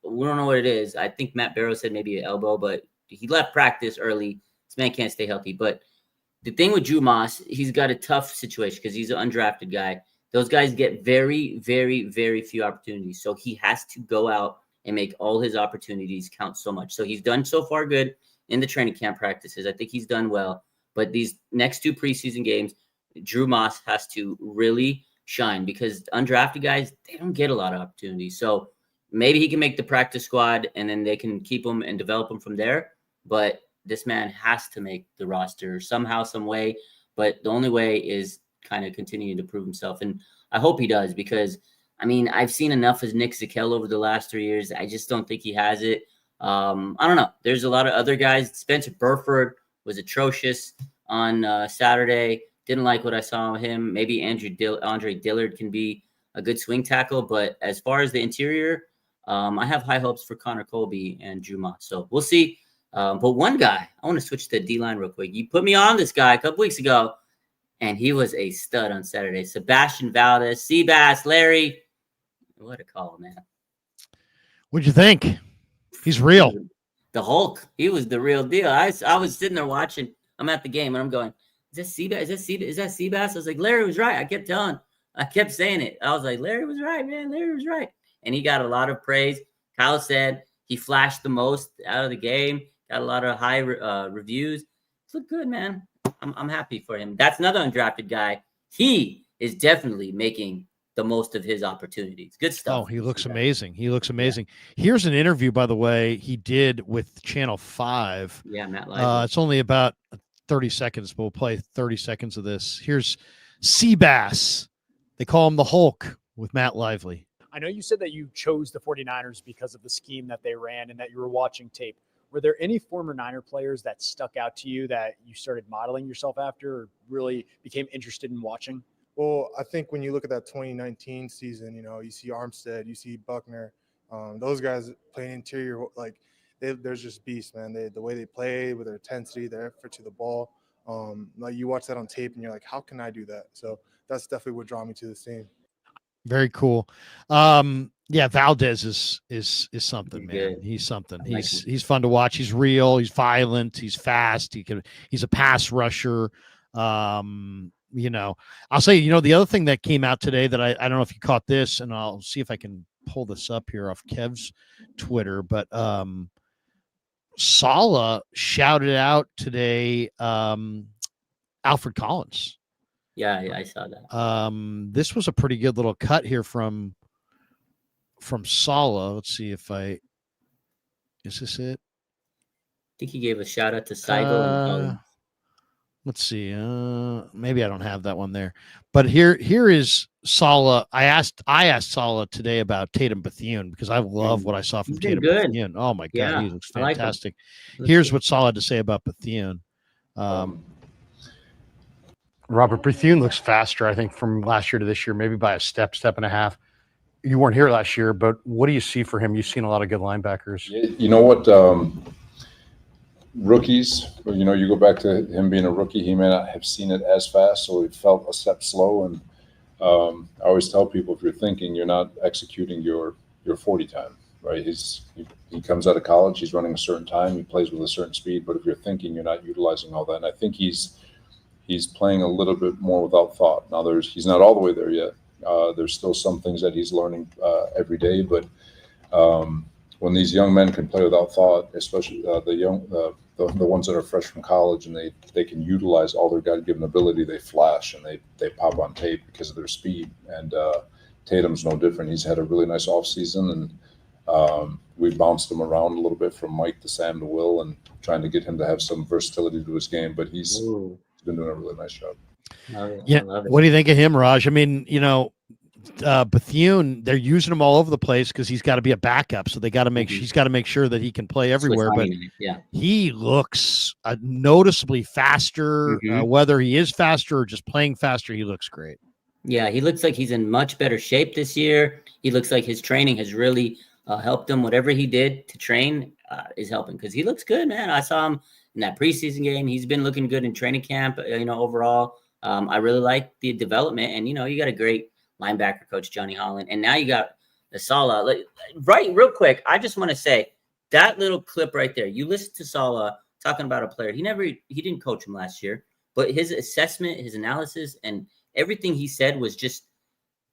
We don't know what it is. I think Matt Barrow said maybe an elbow, but he left practice early. This man can't stay healthy. But the thing with Drew Moss, he's got a tough situation because he's an undrafted guy. Those guys get very, very, very few opportunities. So he has to go out and make all his opportunities count so much. So he's done so far good in the training camp practices. I think he's done well. But these next 2 preseason games, Drew Moss has to really shine because undrafted guys, they don't get a lot of opportunities. So maybe he can make the practice squad and then they can keep him and develop him from there. But this man has to make the roster somehow, some way. But the only way is kind of continuing to prove himself. And I hope he does because, I've seen enough as Nick Zakelj over the last 3 years. I just don't think he has it. I don't know. There's a lot of other guys. Spencer Burford was atrocious on Saturday. Didn't like what I saw of him. Maybe Andre Dillard can be a good swing tackle. But as far as the interior, I have high hopes for Connor Colby and Drew Moss. So we'll see. But one guy, I want to switch to D-line real quick. You put me on this guy a couple weeks ago, and he was a stud on Saturday. Sebastian Valdez, Seabass, Larry. What a call, man. What'd you think? He's real. The Hulk. He was the real deal. I was sitting there watching. I'm at the game, and I'm going, is that Seabass? Is that Seabass? I was like, Larry was right. I kept saying it. I was like, Larry was right, man. Larry was right. And he got a lot of praise. Kyle said he flashed the most out of the game. Got a lot of high reviews. It's looked good, man. I'm happy for him. That's another undrafted guy. He is definitely making the most of his opportunities. Good stuff. Oh, he looks amazing. He looks amazing. Yeah. Here's an interview, by the way, he did with Channel 5. Yeah, Matt Lively. It's only about 30 seconds, but we'll play 30 seconds of this. Here's Seabass. They call him the Hulk with Matt Lively. I know you said that you chose the 49ers because of the scheme that they ran and that you were watching tape. Were there any former Niner players that stuck out to you that you started modeling yourself after or really became interested in watching? Well, I think when you look at that 2019 season, you see Armstead, you see Buckner, those guys playing interior, there's just beasts, man. The way they play with their intensity, their effort to the ball. You watch that on tape and you're like, how can I do that? So that's definitely what drew me to this team. Very cool. Yeah, Valdez is something, man. He's something. He's fun to watch. He's real. He's violent. He's fast. He's a pass rusher. I'll say, the other thing that came out today that I don't know if you caught this, and I'll see if I can pull this up here off Kev's Twitter, but Saleh shouted out today Alfred Collins. Yeah, I saw that. This was a pretty good little cut here from Saleh. Let's see if is this it? I think he gave a shout out to Seigel and Collins. Let's see. Maybe I don't have that one there. But here is Saleh. I asked Saleh today about Tatum Bethune because I love what I saw from Tatum Bethune. Oh my God, he looks fantastic. Here's what Saleh had to say about Bethune. Robert Bethune looks faster, I think, from last year to this year, maybe by a step and a half. You weren't here last year, but what do you see for him? You've seen a lot of good linebackers. You know what? Rookies, you go back to him being a rookie, he may not have seen it as fast, so he felt a step slow. And I always tell people, if you're thinking, you're not executing your 40 time, right? He comes out of college, he's running a certain time, he plays with a certain speed, but if you're thinking, you're not utilizing all that. And I think he's playing a little bit more without thought. Now he's not all the way there yet. There's still some things that he's learning every day, but when these young men can play without thought, especially the ones that are fresh from college, and they can utilize all their God-given ability, they flash and they pop on tape because of their speed. And Tatum's no different. He's had a really nice offseason, and we've bounced him around a little bit from Mike to Sam to Will, and trying to get him to have some versatility to his game. But he's been doing a really nice job. Yeah. I love it. What do you think of him, Raj? I mean, Bethune, they're using him all over the place because he's got to be a backup. So they got to make he's got to make sure that he can play everywhere. But he looks noticeably faster. Whether he is faster or just playing faster, he looks great. Yeah, he looks like he's in much better shape this year. He looks like his training has really helped him. Whatever he did to train is helping because he looks good, man. I saw him in that preseason game. He's been looking good in training camp. Overall, I really like the development. And you got a great linebacker coach, Johnny Holland, and now you got the Saleh. Right, real quick, I just want to say that little clip right there. You listen to Saleh talking about a player. He didn't coach him last year, but his assessment, his analysis, and everything he said was just.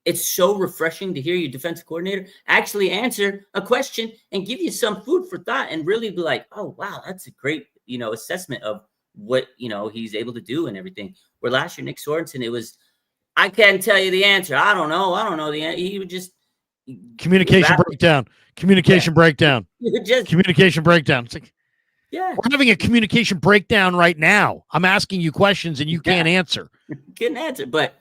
It's so refreshing to hear your defensive coordinator actually answer a question and give you some food for thought and really be like, oh, wow, that's a great, assessment of what, he's able to do and everything. Where last year, Nick Sorensen, it was, I can't tell you the answer. I don't know the answer. He would just. Communication breakdown. Breakdown. Communication breakdown. It's like, we're having a communication breakdown right now. I'm asking you questions and you can't answer. Couldn't answer, but.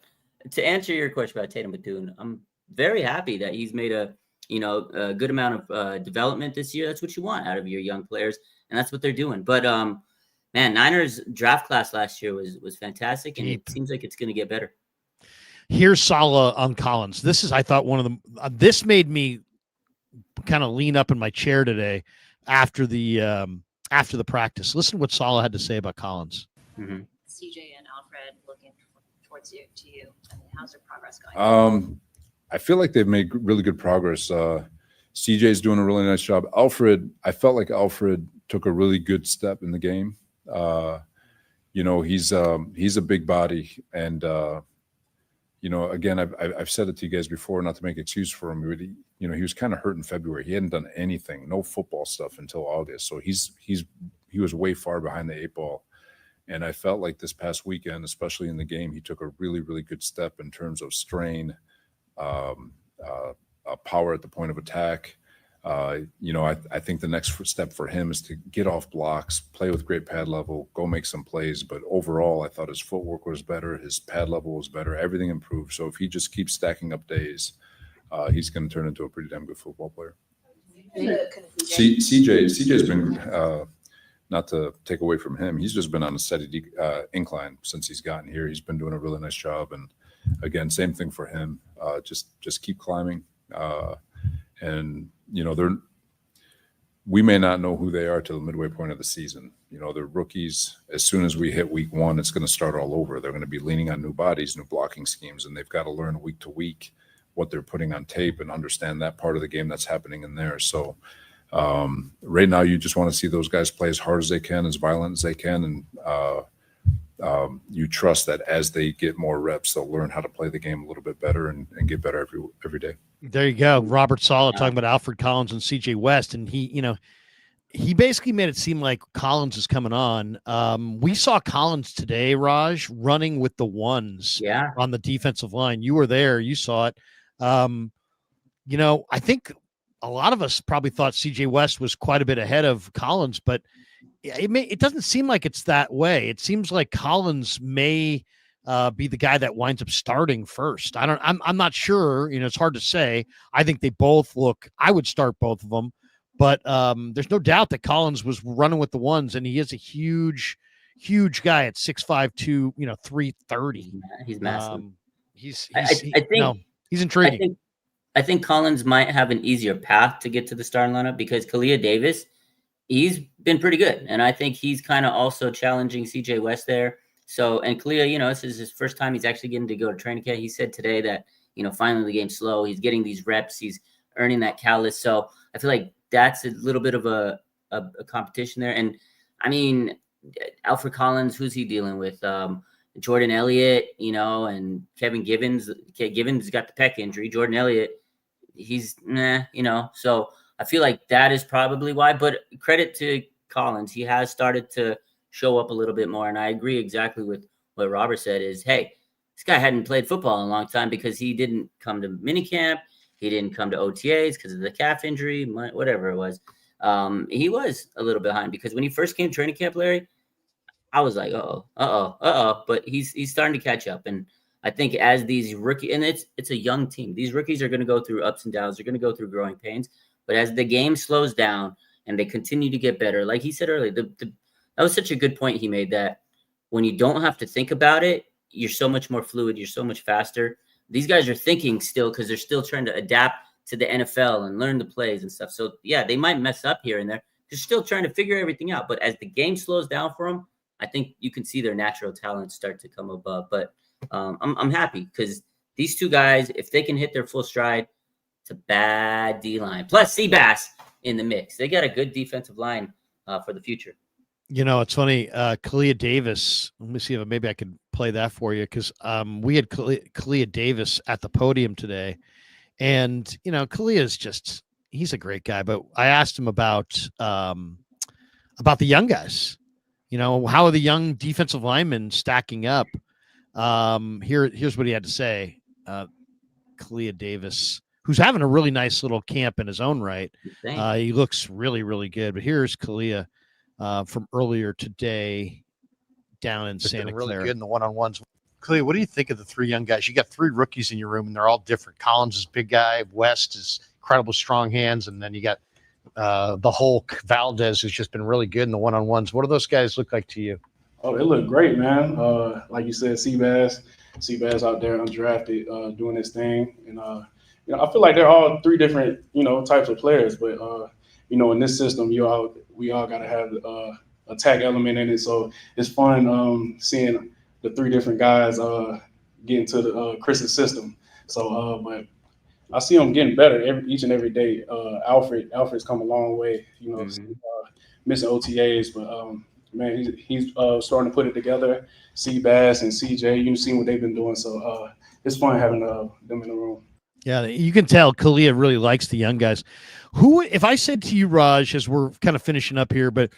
To answer your question about Tatum Bethune, I'm very happy that he's made a good amount of development this year. That's what you want out of your young players, and that's what they're doing. But man, Niners draft class last year was fantastic, and it seems like it's going to get better. Here's Saleh on Collins. This is, I thought, one of the. This made me kind of lean up in my chair today after the practice. Listen to what Saleh had to say about Collins. Mm-hmm. CJ and Alfred looking towards you. I mean, how's their progress going? I feel like they've made really good progress. CJ's doing a really nice job. Alfred, I felt like Alfred took a really good step in the game. He's a big body, and again, I've said it to you guys before, not to make excuse for him. But he was kind of hurt in February. He hadn't done anything, no football stuff until August. So he was way far behind the 8 ball. And I felt like this past weekend, especially in the game, he took a really, really good step in terms of strain, power at the point of attack. I think the next step for him is to get off blocks, play with great pad level, go make some plays. But overall, I thought his footwork was better, his pad level was better, everything improved. So if he just keeps stacking up days, he's going to turn into a pretty damn good football player. CJ's been. Not to take away from him, he's just been on a steady incline since he's gotten here. He's been doing a really nice job, and again, same thing for him. Just keep climbing, and we may not know who they are till the midway point of the season. They're rookies. As soon as we hit week 1, it's going to start all over. They're going to be leaning on new bodies, new blocking schemes, and they've got to learn week to week what they're putting on tape and understand that part of the game that's happening in there. So. Right now, you just want to see those guys play as hard as they can, as violent as they can, and you trust that as they get more reps, they'll learn how to play the game a little bit better and get better every day. There you go, Robert Saleh talking about Alfred Collins and CJ West, and he basically made it seem like Collins is coming on. We saw Collins today, Raj, running with the ones on the defensive line. You were there, you saw it. I think. A lot of us probably thought CJ West was quite a bit ahead of Collins, but it doesn't seem like it's that way. It seems like Collins may be the guy that winds up starting first. I'm not sure. It's hard to say. I think they both look. I would start both of them, but there's no doubt that Collins was running with the ones, and he is a huge guy at 6'5", 330. He's massive. He's intriguing. I think Collins might have an easier path to get to the starting lineup because Kalia Davis, he's been pretty good. And I think he's kind of also challenging CJ West there. So, and Kalia, this is his first time he's actually getting to go to training camp. He said today that, finally the game's slow. He's getting these reps. He's earning that callus. So I feel like that's a little bit of a competition there. And I mean, Alfred Collins, who's he dealing with? Jordan Elliott, and Kevin Givens. Givens got the pec injury. Jordan Elliott, he's so I feel like that is probably why, but credit to Collins. He has started to show up a little bit more. And I agree exactly with what Robert said is, hey, this guy hadn't played football in a long time because he didn't come to minicamp. He didn't come to OTAs because of the calf injury, whatever it was. He was a little behind because when he first came to training camp, Larry, I was like, but he's starting to catch up. And I think as these rookie, and it's a young team, these rookies are going to go through ups and downs. They're going to go through growing pains. But as the game slows down and they continue to get better, like he said earlier, that was such a good point he made, that when you don't have to think about it, you're so much more fluid. You're so much faster. These guys are thinking still because they're still trying to adapt to the NFL and learn the plays and stuff. So yeah, they might mess up here and there. They're still trying to figure everything out. But as the game slows down for them, I think you can see their natural talents start to come above. But I'm happy because these two guys, if they can hit their full stride, it's a bad D line. Plus Seabass in the mix. They got a good defensive line for the future. You know, it's funny. Kalia Davis. Let me see if maybe I could play that for you, because we had Kalia Davis at the podium today, and you know, Kalia is he's a great guy. But I asked him about the young guys. You know, how are the young defensive linemen stacking up? Here's what he had to say. Kalia Davis, who's having a really nice little camp in his own right. He looks really, really good. But here's Kalia from earlier today down in Santa Clara. Really good in the one-on-ones. Kalia, what do you think of the three young guys? You got three rookies in your room, and they're all different. Collins is big guy. West is incredible strong hands, and then you got the Hulk, Valdez, who's just been really good in the one-on-ones. What do those guys look like to you? Oh, they look great, man. Like you said, Seabass out there undrafted, doing his thing. And, I feel like they're all three different, types of players. But, in this system, we all got to have a tag element in it. So it's fun seeing the three different guys get into the Chris's system. So, but I see him getting better each and every day. Alfred's come a long way, missing OTAs, but man, he's starting to put it together. Seabass and CJ, you've seen what they've been doing, so it's fun having them in the room. Yeah, you can tell Kalia really likes the young guys. Who, if I said to you, Raj, as we're kind of finishing up here, but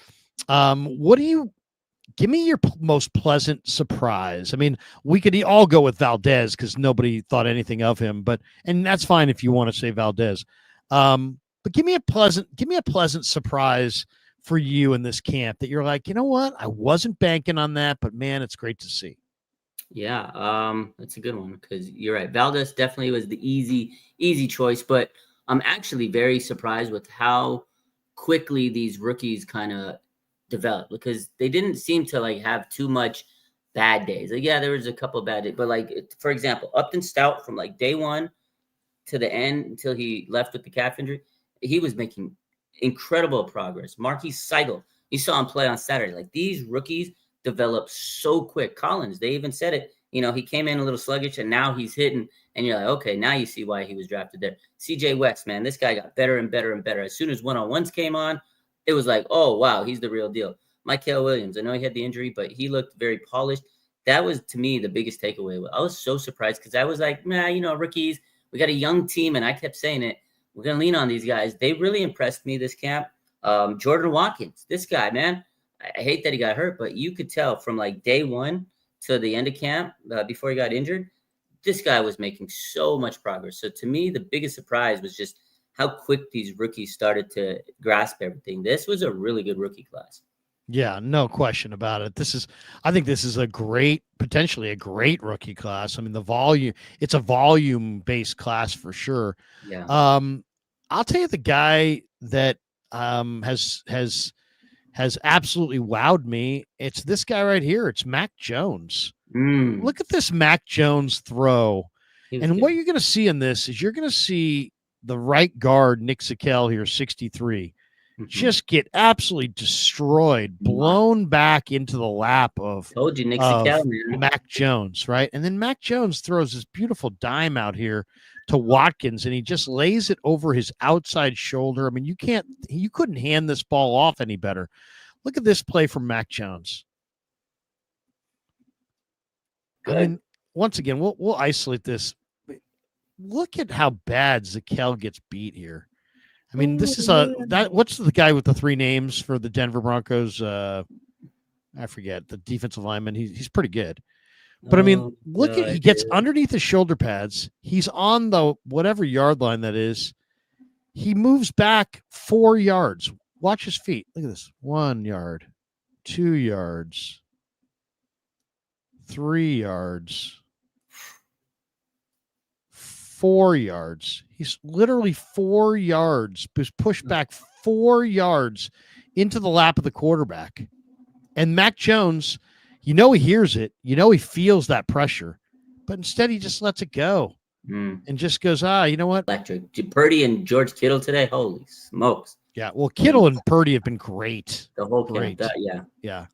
give me your most pleasant surprise? I mean, we could all go with Valdez because nobody thought anything of him, and that's fine if you want to say Valdez. But give me a pleasant surprise for you in this camp that you're like, you know what? I wasn't banking on that, but man, it's great to see. Yeah, that's a good one because you're right. Valdez definitely was the easy choice, but I'm actually very surprised with how quickly these rookies kind of developed, because they didn't seem to have too much bad days. Yeah, there was a couple of bad days, but for example, Upton Stout from day one to the end until he left with the calf injury, he was making incredible progress. Marquise Seigel, you saw him play on Saturday. These rookies develop so quick. Collins, they even said it. He came in a little sluggish, and now he's hitting, and you're like, okay, now you see why he was drafted there. CJ West, man, this guy got better and better and better. As soon as one-on-ones came on, it was like, oh, wow, he's the real deal. Michael Williams, I know he had the injury, but he looked very polished. That was, to me, the biggest takeaway. I was so surprised because I was like, man, rookies, we got a young team, and I kept saying it. We're going to lean on these guys. They really impressed me this camp. Jordan Watkins, this guy, man, I hate that he got hurt, but you could tell from day one to the end of camp before he got injured, this guy was making so much progress. So to me, the biggest surprise was just how quick these rookies started to grasp everything. This was a really good rookie class. Yeah, no question about it. I think this is potentially a great rookie class. I mean, it's a volume-based class for sure. Yeah. I'll tell you the guy that has absolutely wowed me. It's this guy right here. It's Mac Jones. Look at this Mac Jones throw. And what you're going to see in this is you're going to see the right guard, Nick Sikel here, 63, just get absolutely destroyed, blown back into the lap of, told you, Nick Sikel, man. Mac Jones, right? And then Mac Jones throws this beautiful dime out here to Watkins, and he just lays it over his outside shoulder. I mean, you couldn't hand this ball off any better. Look at this play from Mac Jones. Good. I mean, once again, we'll isolate this. Look at how bad Sikel gets beat here. I mean, this is what's the guy with the three names for the Denver Broncos? I forget, the defensive lineman. He's pretty good. But I mean, he gets underneath the shoulder pads. He's on the whatever yard line that is. He moves back 4 yards. Watch his feet. Look at this. 1 yard, 2 yards, 3 yards, 4 yards. He's literally 4 yards, pushed back 4 yards into the lap of the quarterback. And Mac Jones, he hears it. He feels that pressure. But instead, he just lets it go and just goes, you know what? Electric. Purdy and George Kittle today, holy smokes. Yeah, well, Kittle and Purdy have been great. The whole great. Camp, yeah.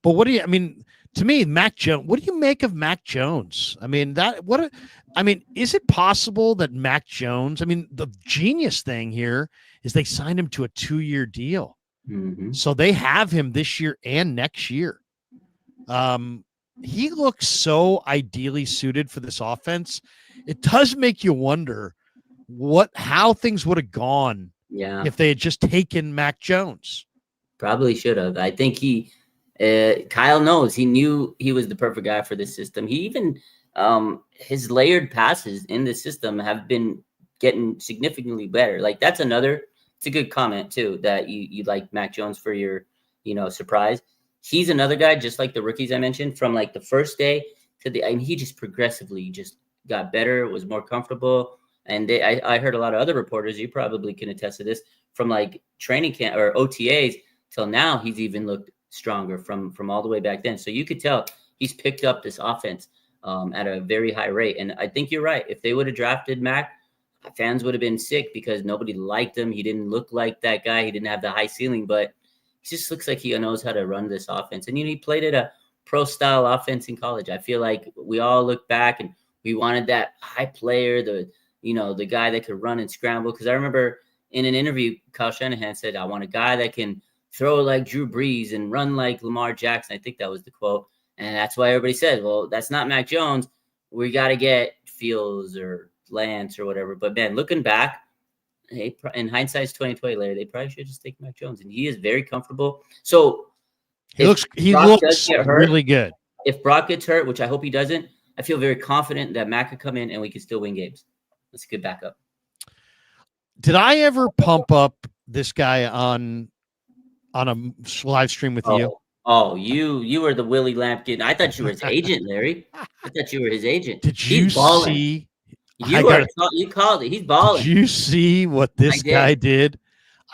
But to me, Mac Jones, what do you make of Mac Jones? Is it possible that Mac Jones, the genius thing here is they signed him to a 2-year deal. Mm-hmm. So they have him this year and next year. He looks so ideally suited for this offense. It does make you wonder how things would have gone if they had just taken Mac Jones. Probably should have. I think Kyle knows. He knew he was the perfect guy for this system. He even his layered passes in the system have been getting significantly better. Like it's a good comment too, that you like Mac Jones for your, surprise. He's another guy, just like the rookies I mentioned, from like the first day to he just progressively just got better, was more comfortable. And I heard a lot of other reporters, you probably can attest to this, from like training camp or OTAs till now, he's even looked stronger from all the way back then. So you could tell he's picked up this offense at a very high rate. And I think you're right. If they would have drafted Mac, fans would have been sick because nobody liked him. He didn't look like that guy. He didn't have the high ceiling, but he just looks like he knows how to run this offense. And he played at a pro style offense in college. I feel like we all look back and we wanted that high player, the guy that could run and scramble. Because I remember in an interview, Kyle Shanahan said, I want a guy that can throw like Drew Brees and run like Lamar Jackson. I think that was the quote. And that's why everybody said, well, that's not Mac Jones. We got to get Fields or Lance or whatever. But man, looking back, in hindsight's 2020 later, they probably should just take Mac Jones. And he is very comfortable. So he looks really good. If Brock gets hurt, which I hope he doesn't, I feel very confident that Mac could come in and we could still win games. That's a good backup. Did I ever pump up this guy on a live stream with you? Oh, you were the Willie Lampkin. I thought you were his agent, Larry. I thought you were his agent. Did you see? You called it. He's balling. Did you see what this guy did?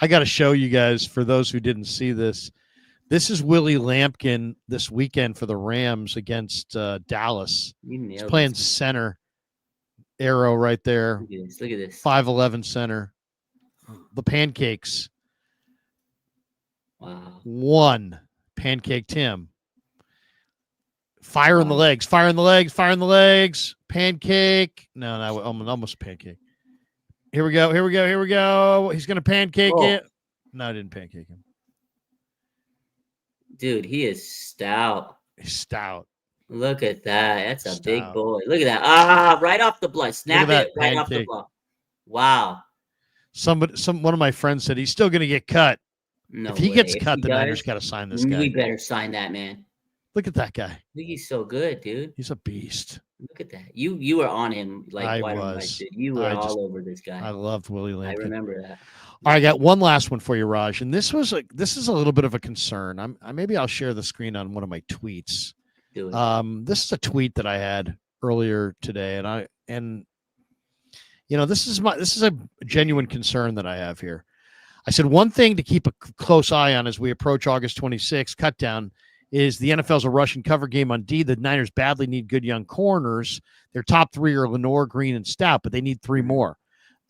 I got to show you guys, for those who didn't see this. This is Willie Lampkin this weekend for the Rams against Dallas. He's playing center. Arrow right there. Look at this. 5'11" center. The pancakes. Wow. 1 pancake Tim. Fire in the legs. Fire in the legs. Fire in the legs. Pancake. No, almost pancake. Here we go. Here we go. Here we go. He's going to pancake it. No, I didn't pancake him. Dude, he is stout. He's stout. Look at that. That's a big boy. Look at that. Right off the blood. Snap it right off the blood. Wow. One of my friends said he's still going to get cut. No if he gets cut, the Niners got to sign this guy. We better sign that man. Look at that guy. I think he's so good, dude. He's a beast. Look at that. You were on him like I was. You were all over this guy. I loved Willie Lampkin. I remember that. All right, I got one last one for you, Raj, and this is a little bit of a concern. Maybe I'll share the screen on one of my tweets. Do it. This is a tweet that I had earlier today, and this is a genuine concern that I have here. I said one thing to keep a close eye on as we approach August 26th cut down is the NFL's a rush and cover game on D. The Niners badly need good young corners. Their top 3 are Lenore, Green, and Stout, but they need 3 more.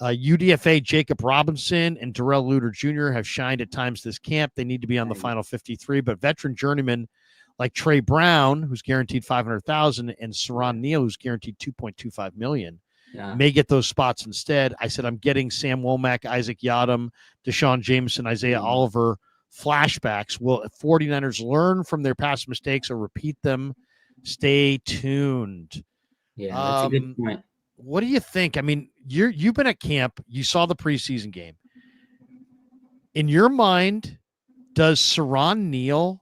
UDFA Jacob Robinson and Darrell Luter Jr. have shined at times this camp. They need to be on the final 53, but veteran journeymen like Trey Brown, who's guaranteed $500,000, and Saron Neal, who's guaranteed $2.25 million, may get those spots instead. I said I'm getting Sam Womack, Isaac Yadam, Deshaun Jameson, Isaiah Oliver flashbacks. Will 49ers learn from their past mistakes or repeat them? Stay tuned. Yeah, that's a good point. What do you think? I mean, you've been at camp. You saw the preseason game. In your mind, is Saron Neal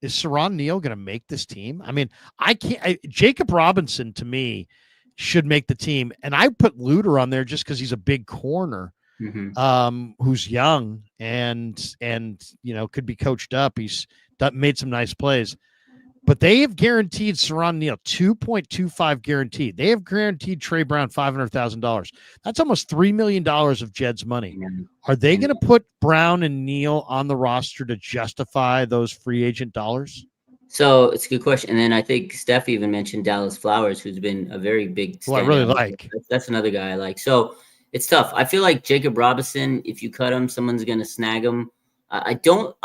going to make this team? I mean, Jacob Robinson, to me, should make the team. And I put Luter on there just because he's a big corner, who's young and could be coached up. He's made some nice plays. But they have guaranteed Saran Neal 2.25 guaranteed. They have guaranteed Trey Brown $500,000. That's almost $3 million of Jed's money. Are they going to put Brown and Neal on the roster to justify those free agent dollars? So it's a good question. And then I think Steph even mentioned Dallas Flowers, who's been a very big Who I really like. That's another guy I like. So it's tough. I feel like Jacob Robinson, if you cut him, someone's going to snag him. I don't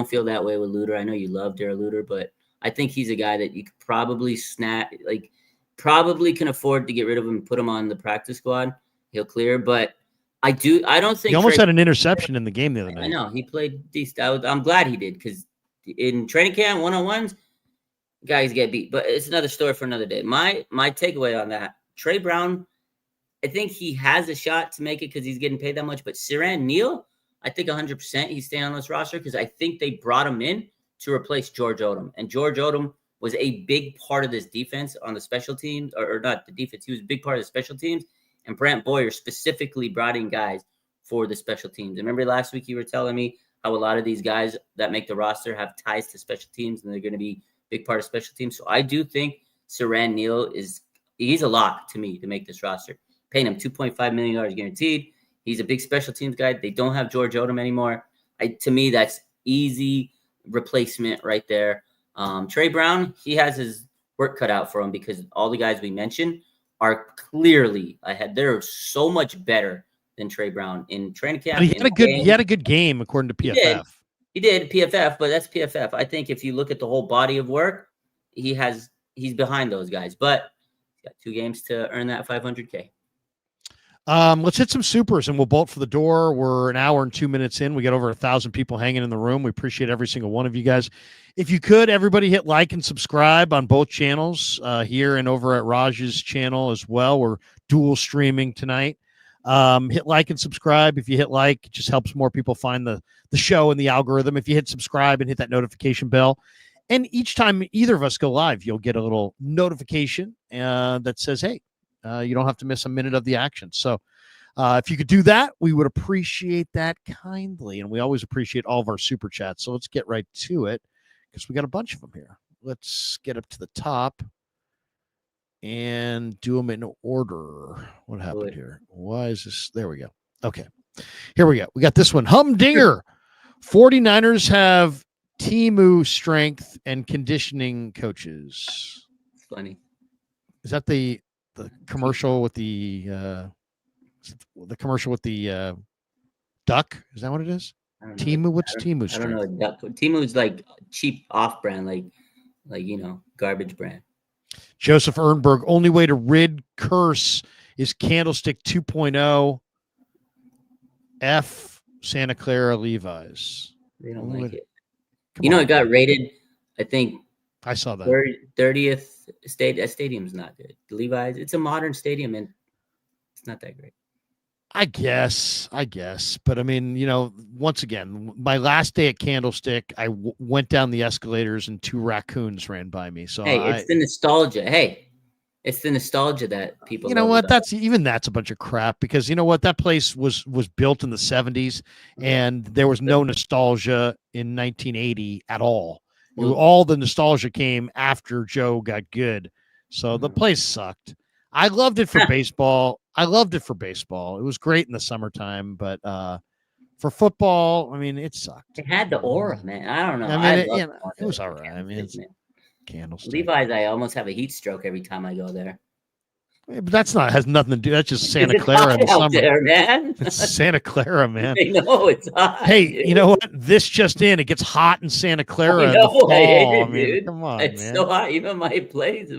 feel that way with Luter. I know you love Darrell Luter, but I think he's a guy that you could probably probably can afford to get rid of him and put him on the practice squad. He'll clear, but I don't think he almost had an interception in the game the other night. I know he played decent. I'm glad he did, because in training camp, one-on-ones, guys get beat. But it's another story for another day. My takeaway on that, Trey Brown, I think he has a shot to make it because he's getting paid that much. But Saran Neal, I think 100% he's staying on this roster because I think they brought him in to replace George Odom. And George Odom was a big part of this defense on the special teams, or not the defense. He was a big part of the special teams. And Brant Boyer specifically brought in guys for the special teams. Remember last week you were telling me how a lot of these guys that make the roster have ties to special teams and they're going to be a big part of special teams. So I do think Saran Neal he's a lock to me to make this roster. Paying him $2.5 million guaranteed. He's a big special teams guy. They don't have George Odom anymore. To me, that's easy replacement right there. Trey Brown, he has his work cut out for him because all the guys we mentioned are clearly ahead. They're so much better than Trey Brown in training camp. He had a good game according to PFF. He did PFF, but that's PFF. I think if you look at the whole body of work, he's behind those guys. But he's got 2 games to earn that $500K. Let's hit some supers and we'll bolt for the door. We're an hour and 2 minutes in. We got over 1,000 people hanging in the room. We appreciate every single one of you guys. If you could, everybody hit like and subscribe on both channels, here and over at Raj's channel as well. We're dual streaming tonight. Hit like and subscribe. If you hit like, it just helps more people find the show and the algorithm. If you hit subscribe and hit that notification bell, and each time either of us go live, you'll get a little notification that says, hey, you don't have to miss a minute of the action. So if you could do that, we would appreciate that kindly. And we always appreciate all of our super chats. So let's get right to it because we got a bunch of them here. Let's get up to the top and do them in order. What happened here? Why is this? There we go. Okay. Here we go. We got this one. Humdinger. 49ers have Temu strength and conditioning coaches. Funny. Is that the commercial with the duck? Is that what it is? Temu? What's Temu strength? I don't know. Temu's like cheap off-brand, like garbage brand. Joseph Ernberg, only way to rid curse is Candlestick 2.0 F Santa Clara Levi's. They don't like it. It got rated, I think. I saw that. 30th state. That stadium's not good. The Levi's, it's a modern stadium and it's not that great. I guess. But I mean, once again, my last day at Candlestick, I went down the escalators and 2 raccoons ran by me. So it's the nostalgia. Hey, it's the nostalgia that people. You know what? That's a bunch of crap because you know what? That place was built in the 70s and there was no nostalgia in 1980 at all. All the nostalgia came after Joe got good. So the place sucked. I loved it for baseball. It was great in the summertime, but for football, I mean, it sucked. It had the aura, man. I don't know. I mean, it was all right. I mean, it's Candlestick. Levi's, I almost have a heat stroke every time I go there. But has nothing to do. That's just Santa Clara in the summer. There, man. It's Santa Clara, man. I know it's hot. Hey, dude. You know what? This just in, it gets hot in Santa Clara. I know, in the fall. I hate it, dude. Come on, it's man. so hot. Even my place,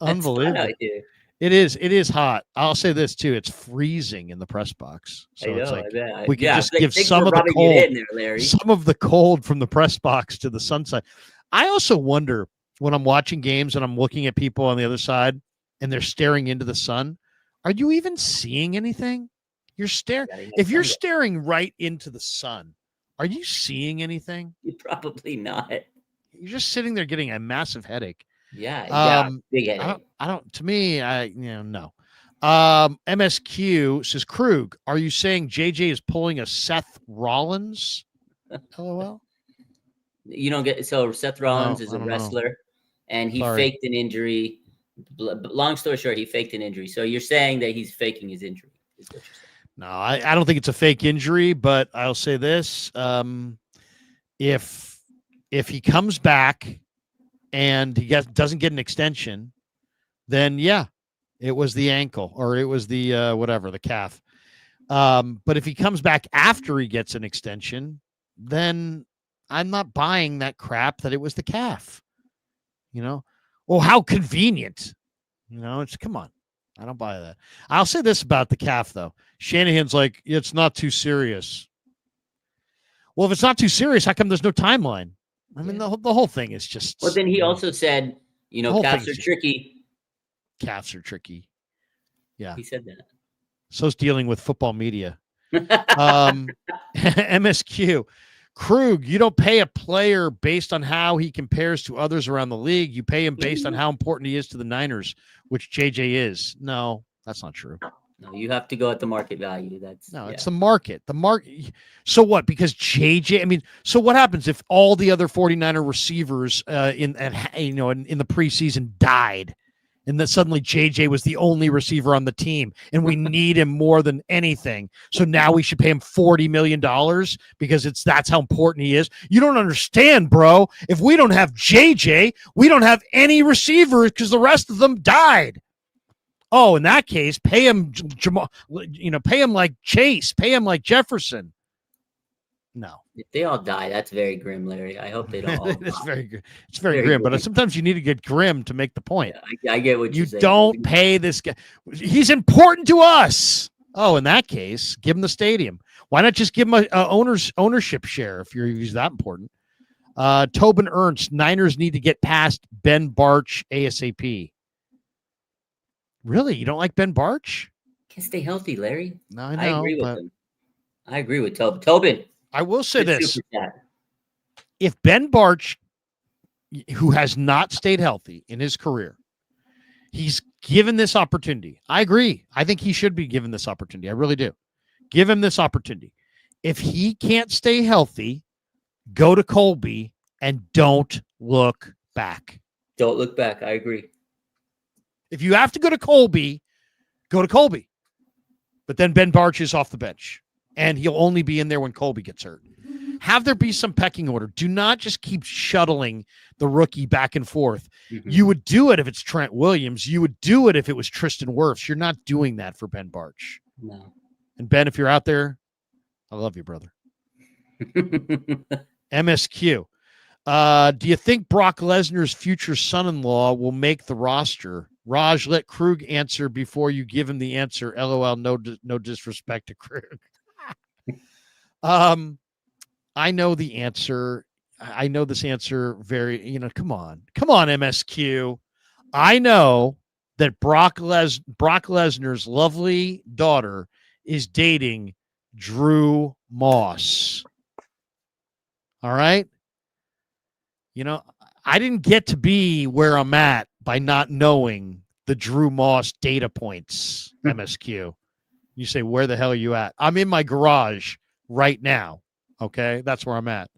Unbelievable. It is hot. I'll say this too. It's freezing in the press box. So it's like we can just give some of the cold, some of the cold from the press box to the sunset. I also wonder when I'm watching games and I'm looking at people on the other side and they're staring into the sun, are you even seeing anything? You're staring. If you're staring right into the sun, are you seeing anything? You're probably not. You're just sitting there getting a massive headache. Yeah, big headache. I don't. To me, no. MSQ says, Krug, are you saying JJ is pulling a Seth Rollins? LOL. You don't get. So Seth Rollins is a wrestler. and he Sorry. faked an injury. Long story short, he faked an injury. So you're saying that he's faking his injury, is what you're saying. No, I don't think it's a fake injury, but I'll say this. If he comes back and he doesn't get an extension, then yeah, it was the ankle or it was the the calf. But if he comes back after he gets an extension, then I'm not buying that crap that it was the calf. Well, how convenient. It's come on. I don't buy that. I'll say this about the calf, though. Shanahan's like, it's not too serious. Well, if it's not too serious, how come there's no timeline? I mean, the whole thing is just. Well, then he also said, calves are tricky. Calves are tricky. Yeah. He said that. So's dealing with football media. MSQ. Krug, you don't pay a player based on how he compares to others around the league. You pay him based on how important he is to the Niners, which JJ is. No, that's not true. No, you have to go at the market value. It's the market. The market. So what? Because JJ, so what happens if all the other 49er receivers in the preseason died? And then suddenly JJ was the only receiver on the team, and we need him more than anything. So now we should pay him $40 million because that's how important he is. You don't understand, bro. If we don't have JJ, we don't have any receivers because the rest of them died. Oh, in that case, pay him pay him like Chase, pay him like Jefferson. No. If they all die, that's very grim, Larry. I hope they don't all die. It's very good. It's very grim, but sometimes you need to get grim to make the point. Yeah, I get what you're saying. You don't pay this guy. He's important to us. Oh, in that case, give him the stadium. Why not just give him a ownership share if he's that important? Tobin Ernst, Niners need to get past Ben Barch ASAP. Really? You don't like Ben Barch? Can't stay healthy, Larry. No, I know. I agree with him. I agree with Tobin. Tobin. I will say this. If Ben Barch, who has not stayed healthy in his career, he's given this opportunity. I agree. I think he should be given this opportunity. I really do. Give him this opportunity. If he can't stay healthy, go to Colby and don't look back. Don't look back. I agree. If you have to go to Colby, go to Colby. But then Ben Barch is off the bench. And he'll only be in there when Colby gets hurt. Have there be some pecking order. Do not just keep shuttling the rookie back and forth. Mm-hmm. You would do it if it's Trent Williams. You would do it if it was Tristan Wirfs. You're not doing that for Ben Barch. No. And Ben, if you're out there, I love you, brother. MSQ. Do you think Brock Lesnar's future son-in-law will make the roster? Raj, let Krug answer before you give him the answer. LOL, no disrespect to Krug. I know the answer. I know this answer very, come on, MSQ. I know that Brock Lesnar's lovely daughter is dating Drew Moss. All right. I didn't get to be where I'm at by not knowing the Drew Moss data points, MSQ. You say, where the hell are you at? I'm in my garage right now. Okay. That's where I'm at.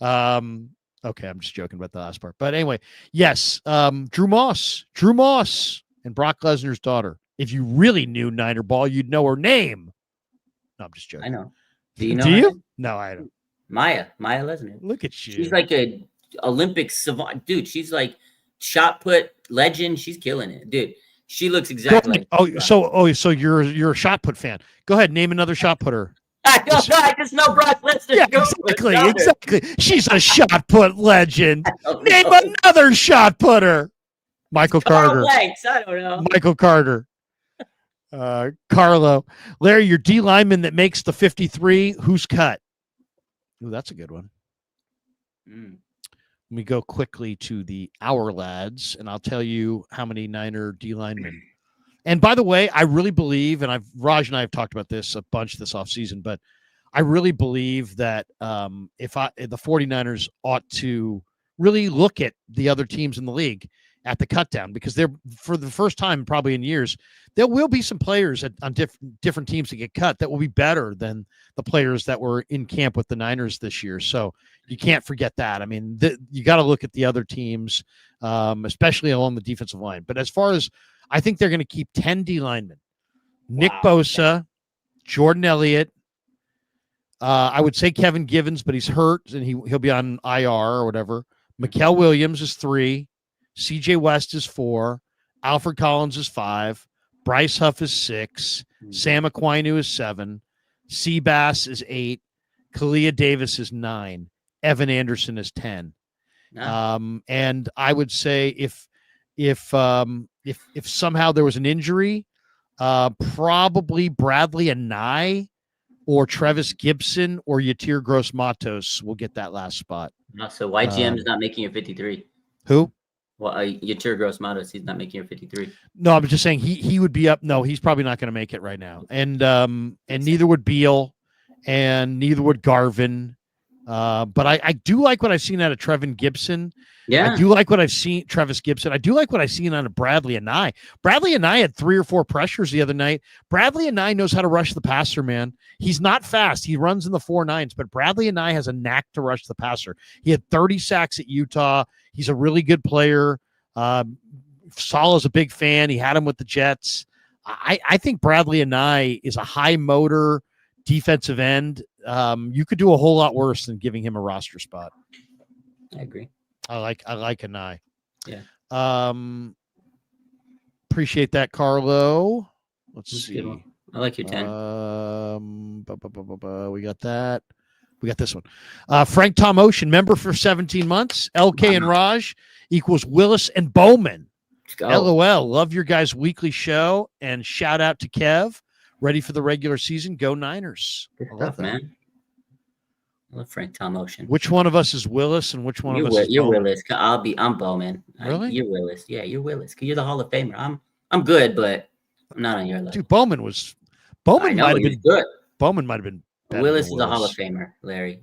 Okay. I'm just joking about the last part, but anyway, yes. Drew Moss and Brock Lesnar's daughter. If you really knew Niner ball, you'd know her name. No, I'm just joking. I know. Do you know? Do you? No, I don't. Maya Lesnar. Look at you. She's like a Olympic savant, dude. She's like shot put legend. She's killing it, dude. She looks exactly like. So you're a shot put fan. Go ahead, name another shot putter. I don't know. I just know Brock Lesnar. Yeah, exactly. She's a shot put legend. Name another shot putter. Michael Carter. Blanks. I don't know. Michael Carter. Carlo. Larry, your D lineman that makes the 53. Who's cut? Ooh, that's a good one. Let me go quickly to our lads, and I'll tell you how many Niner D linemen. And by the way, I really believe, and Raj and I have talked about this a bunch this offseason, but I really believe that the 49ers ought to really look at the other teams in the league at the cut down, because they're, for the first time probably in years, there will be some players on different teams that get cut that will be better than the players that were in camp with the Niners this year. So you can't forget that. I mean, you got to look at the other teams, especially along the defensive line. But as far as, I think they're going to keep 10 D linemen: Nick Bosa, Jordan Elliott. I would say Kevin Givens, but he's hurt and he'll be on IR or whatever. Mikael Williams is 3. CJ West is 4. Alfred Collins is 5. Bryce Huff is 6. Sam Aquinu is 7. Seabass is 8. Kalia Davis is 9. Evan Anderson is 10. And I would say if somehow there was an injury, probably Bradley Anai or Travis Gibson or Yatir Gross-Matos will get that last spot. So YGM is not making your 53. Who? Well, Yatir Gross-Matos, he's not making your 53. No, I'm just saying he would be up. No, he's probably not going to make it right now. And neither would Beal, and neither would Garvin. But I do like what I've seen out of Trevin Gibson. Yeah. I do like what I've seen, Travis Gibson. I do like what I've seen out of Bradley Anai. Bradley Anai had 3 or 4 pressures the other night. Bradley Anai knows how to rush the passer, man. He's not fast. He runs in the 4.9s, but Bradley Anai has a knack to rush the passer. He had 30 sacks at Utah. He's a really good player. Salah's a big fan. He had him with the Jets. I think Bradley Anai is a high motor defensive end. You could do a whole lot worse than giving him a roster spot. I agree. I like Anai. Yeah. Appreciate that, Carlo. Let's see. I like your 10. We got that. We got this one. Frank Tom Ocean, member for 17 months. LK and Raj equals Willis and Bowman. Let's go. LOL. Love your guys' weekly show. And shout out to Kev. Ready for the regular season. Go Niners. Good I love stuff, that. man. I love Frank Tom Ocean. Which one of us is Willis and which one of us is You're Bowman? Willis. I'm Bowman. Really? You're Willis. Yeah, you're Willis. Because you're the Hall of Famer. I'm good, but I'm not on your level. Dude, Bowman I know, might have he was been good. Bowman might have been better Willis than is a Hall of Famer, Larry.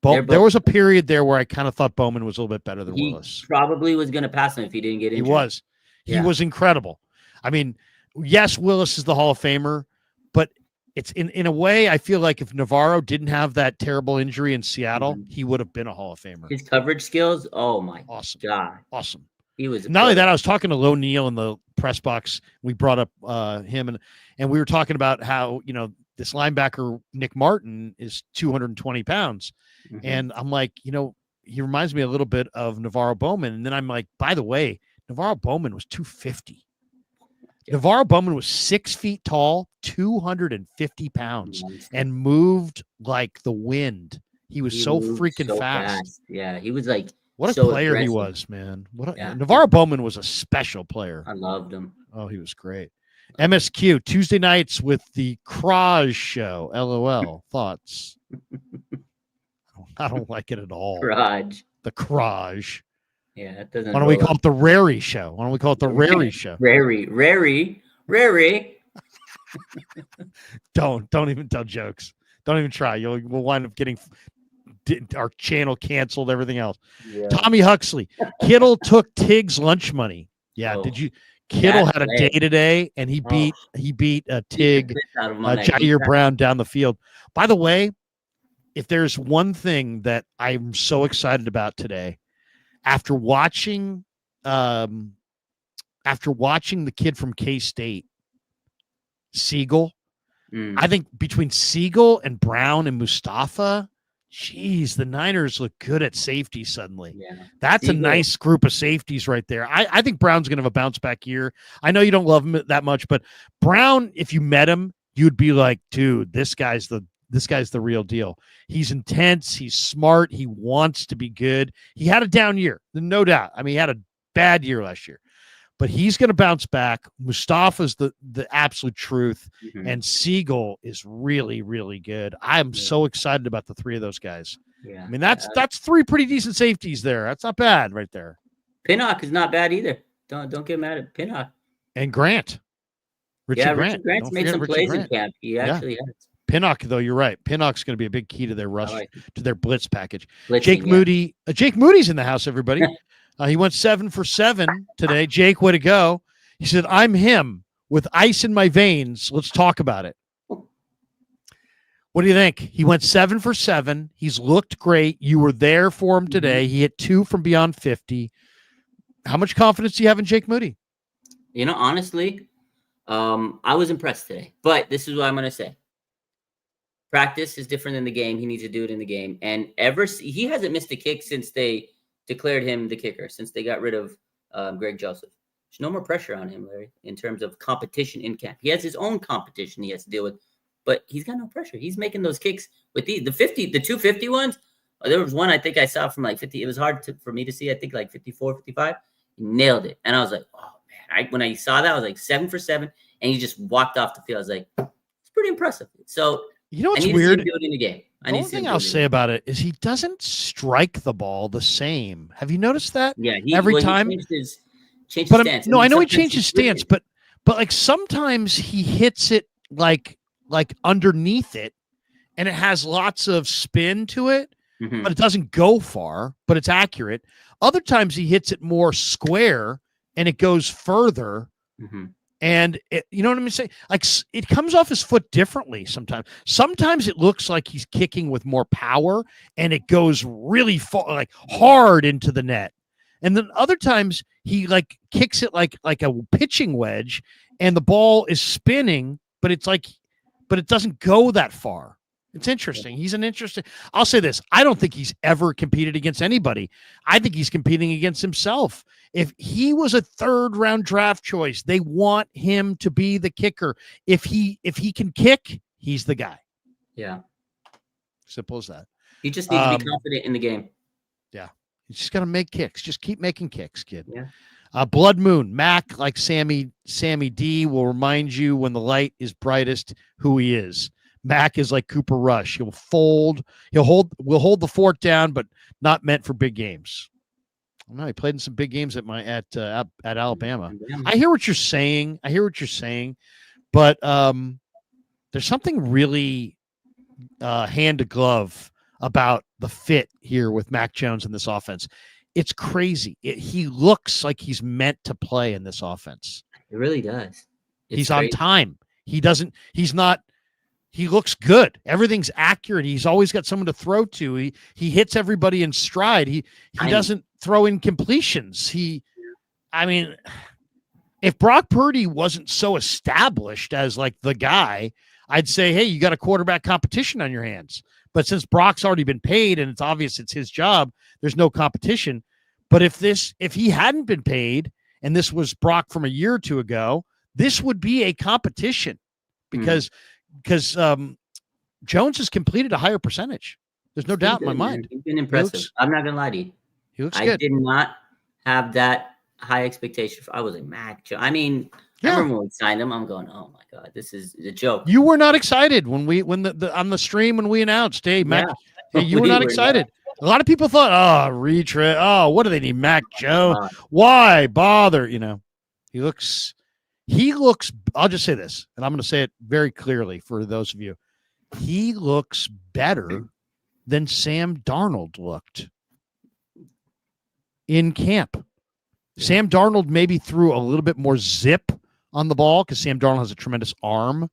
There was a period there where I kind of thought Bowman was a little bit better than He Willis. probably was going to pass him if he didn't get injured. He was. He was incredible. I mean, yes, Willis is the Hall of Famer, but it's in a way, I feel like if Navarro didn't have that terrible injury in Seattle, he would have been a Hall of Famer. His coverage skills, oh my God. Awesome. He was not only that, I was talking to Lo Neal in the press box. We brought up him and we were talking about how, this linebacker, Nick Martin, is 220 pounds. Mm-hmm. And I'm like, he reminds me a little bit of Navarro Bowman. And then I'm like, by the way, Navarro Bowman was 250. Yeah. Navarro Bowman was 6 feet tall, 250 pounds, and moved like the wind. He was so freaking fast. Yeah, he was like, what a player he was, man. Navarro Bowman was a special player. I loved him. Oh, he was great. MSQ, Tuesday nights with the Kreuger show. LOL. Thoughts? I don't like it at all. The Kreuger. Yeah, that doesn't. Why don't we call it the Rary show? Why don't we call it the Rary show? Rary. Don't even tell jokes. Don't even try. We'll wind up getting our channel canceled, everything else. Yeah. Tommy Huxley. Kittle took Tig's lunch money. Yeah, did you? Kittle had a day today, and he beat Tig, Jair Brown down the field. By the way, if there's one thing that I'm so excited about today, after watching the kid from K-State, Siegel, I think between Siegel and Brown and Mustafa, geez, the Niners look good at safety suddenly. Yeah. That's a nice group of safeties right there. I think Brown's going to have a bounce back year. I know you don't love him that much, but Brown, if you met him, you'd be like, dude, this guy's the real deal. He's intense. He's smart. He wants to be good. He had a down year, no doubt. I mean, he had a bad year last year, but he's going to bounce back. Mustafa's the absolute truth, and Siegel is really, really good. I'm so excited about the 3 of those guys. Yeah, I mean, that's 3 pretty decent safeties there. That's not bad right there. Pinnock is not bad either. Don't get mad at Pinnock. And Grant. Richard Grant. Grant's made some plays in camp. He actually has. Pinnock, though, you're right. Pinnock's going to be a big key to their rush, to their blitz package. Jake Moody. Jake Moody's in the house, everybody. He went 7 for 7 today. Jake, way to go. He said, I'm him with ice in my veins. Let's talk about it. What do you think? He went 7 for 7. He's looked great. You were there for him today. He hit 2 from beyond 50. How much confidence do you have in Jake Moody? You know, honestly, I was impressed today. But this is what I'm going to say. Practice is different than the game. He needs to do it in the game. And he hasn't missed a kick since they declared him the kicker, since they got rid of Greg Joseph. There's no more pressure on him, Larry, in terms of competition in camp. He has his own competition he has to deal with. But he's got no pressure. He's making those kicks with the 250 ones. There was one I think I saw from like 50. It was hard for me to see. I think like 54, 55. He nailed it. And I was like, oh, man. When I saw that, I was like 7 for 7. And he just walked off the field. I was like, it's pretty impressive. So, you know what's weird? weird? To do it in the game. The only thing I'll say about it is he doesn't strike the ball the same. Have you noticed that? Yeah. Every time. He changed his stance. No, I know he changed his stance, but like sometimes he hits it like underneath it, and it has lots of spin to it, but it doesn't go far, but it's accurate. Other times he hits it more square and it goes further. And you know what I'm saying? Like it comes off his foot differently sometimes. Sometimes it looks like he's kicking with more power and it goes really far, like hard into the net. And then other times he like kicks it like a pitching wedge and the ball is spinning, but it doesn't go that far. It's interesting. I'll say this. I don't think he's ever competed against anybody. I think he's competing against himself. If he was a 3rd round draft choice, they want him to be the kicker. If he can kick, he's the guy. Yeah. Simple as that. He just needs to be confident in the game. Yeah. He's just got to make kicks. Just keep making kicks, kid. Yeah. Blood Moon. Mac, like Sammy D, will remind you when the light is brightest who he is. Mac is like Cooper Rush. Will hold the fort down, but not meant for big games. I don't know. He played in some big games at Alabama. I hear what you're saying. But there's something really hand to glove about the fit here with Mac Jones in this offense. It's crazy. He looks like he's meant to play in this offense. It really does. He's crazy. On time. He looks good. Everything's accurate. He's always got someone to throw to. He hits everybody in stride. He doesn't throw in completions. If Brock Purdy wasn't so established as like the guy, I'd say, hey, you got a quarterback competition on your hands. But since Brock's already been paid and it's obvious it's his job, there's no competition. But if he hadn't been paid and this was Brock from a year or two ago, this would be a competition because Jones has completed a higher percentage. There's no doubt in my mind. He's been impressive. I'm not going to lie to you. He looks good. I did not have that high expectation. I was like, Mac Jones. I remember when we signed him, I'm going, oh my God, this is a joke. You were not excited when on the stream when we announced, hey, Mac, you were not excited. A lot of people thought, retread. Oh, what do they need? Mac Jones. Why bother? He looks, I'll just say this, and I'm going to say it very clearly for those of you. He looks better than Sam Darnold looked in camp. Sam Darnold maybe threw a little bit more zip on the ball because Sam Darnold has a tremendous arm,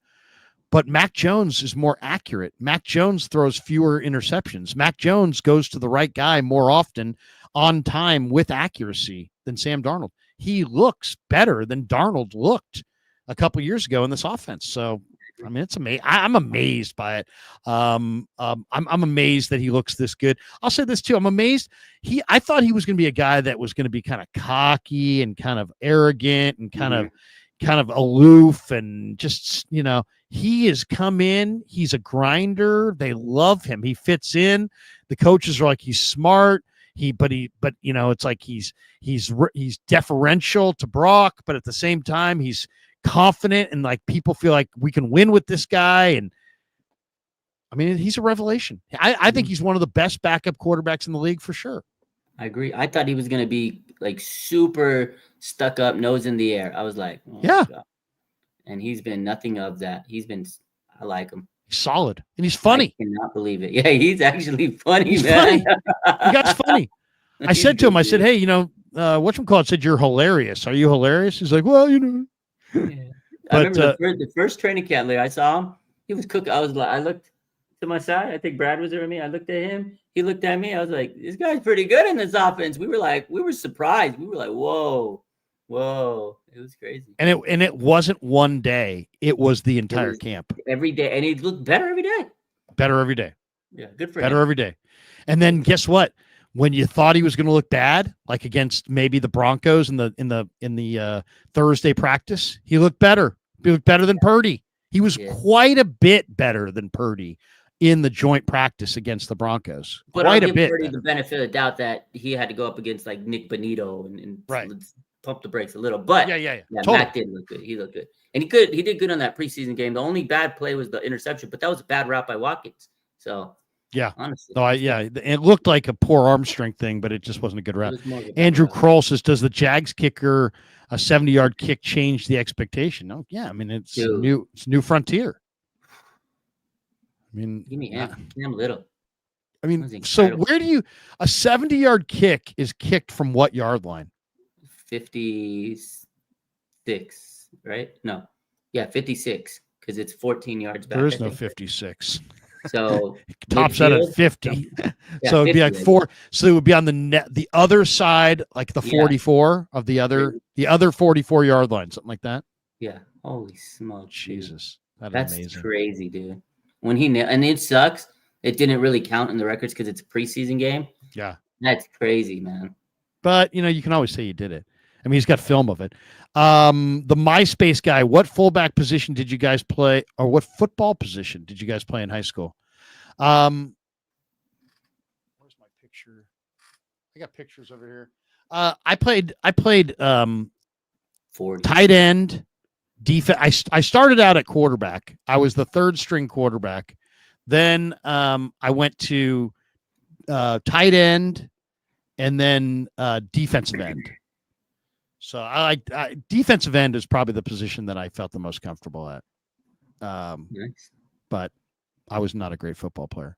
but Mac Jones is more accurate. Mac Jones throws fewer interceptions. Mac Jones goes to the right guy more often on time with accuracy than Sam Darnold. He looks better than Darnold looked a couple years ago in this offense. So, it's amazing. I'm amazed by it. I'm amazed that he looks this good. I'll say this too. I'm amazed. I thought he was going to be a guy that was going to be kind of cocky and kind of arrogant and kind of aloof and just, he has come in. He's a grinder. They love him. He fits in. The coaches are like, he's smart. It's like he's deferential to Brock, but at the same time, he's confident and like people feel like we can win with this guy. And he's a revelation. I think he's one of the best backup quarterbacks in the league for sure. I agree. I thought he was going to be like super stuck up, nose in the air. I was like, yeah. God. And he's been nothing of that. I like him. He's solid and he's funny. I cannot believe it. Yeah, he's actually funny, he's man. Funny. The guy's funny. I said to him, I said, hey, whatchamacallit said you're hilarious. Are you hilarious? He's like, well, Yeah. I remember the first training camp there, I saw him. He was cooking. I looked to my side. I think Brad was there with me. I looked at him. He looked at me. I was like, this guy's pretty good in this offense. We were surprised. We were like, whoa. It was crazy. And it wasn't one day. It was the entire camp. Every day. And he looked better every day. Better every day. Yeah, good for him. Better every day. And then guess what? When you thought he was going to look bad, like against maybe the Broncos in the Thursday practice, he looked better. He looked better than Purdy. He was quite a bit better than Purdy in the joint practice against the Broncos. But quite I'll a give bit. Purdy the benefit of the doubt that he had to go up against like Nick Bonito and right. Pump the brakes a little. But yeah. Totally. Mac did look good. He looked good. And he did good on that preseason game. The only bad play was the interception, but that was a bad route by Watkins. So yeah, honestly. No, it looked like a poor arm strength thing, but it just wasn't a good route. Andrew Kroll says, does the Jags kicker a 70-yard kick change the expectation? No, yeah. I mean, it's new frontier. I mean, give me him little. I mean, so where do you a 70-yard kick is kicked from what yard line? 56, right? No. Yeah, 56 because it's 14 yards back. There is no 56. So tops out at 50. So it'd be like 4. So it would be on the other side, like the 44 of the other 44-yard line, something like that. Yeah. Holy smokes. Jesus. That's amazing. Crazy, dude. When and it sucks. It didn't really count in the records because it's a preseason game. Yeah. That's crazy, man. But you can always say you did it. I mean, he's got film of it. The MySpace guy, what fullback position did you guys play, or what football position did you guys play in high school? Where's my picture? I got pictures over here. I played 40. Tight end, defense. I started out at quarterback. I was the third string quarterback. Then I went to tight end, and then defensive end. So I defensive end is probably the position that I felt the most comfortable at. Nice. But I was not a great football player.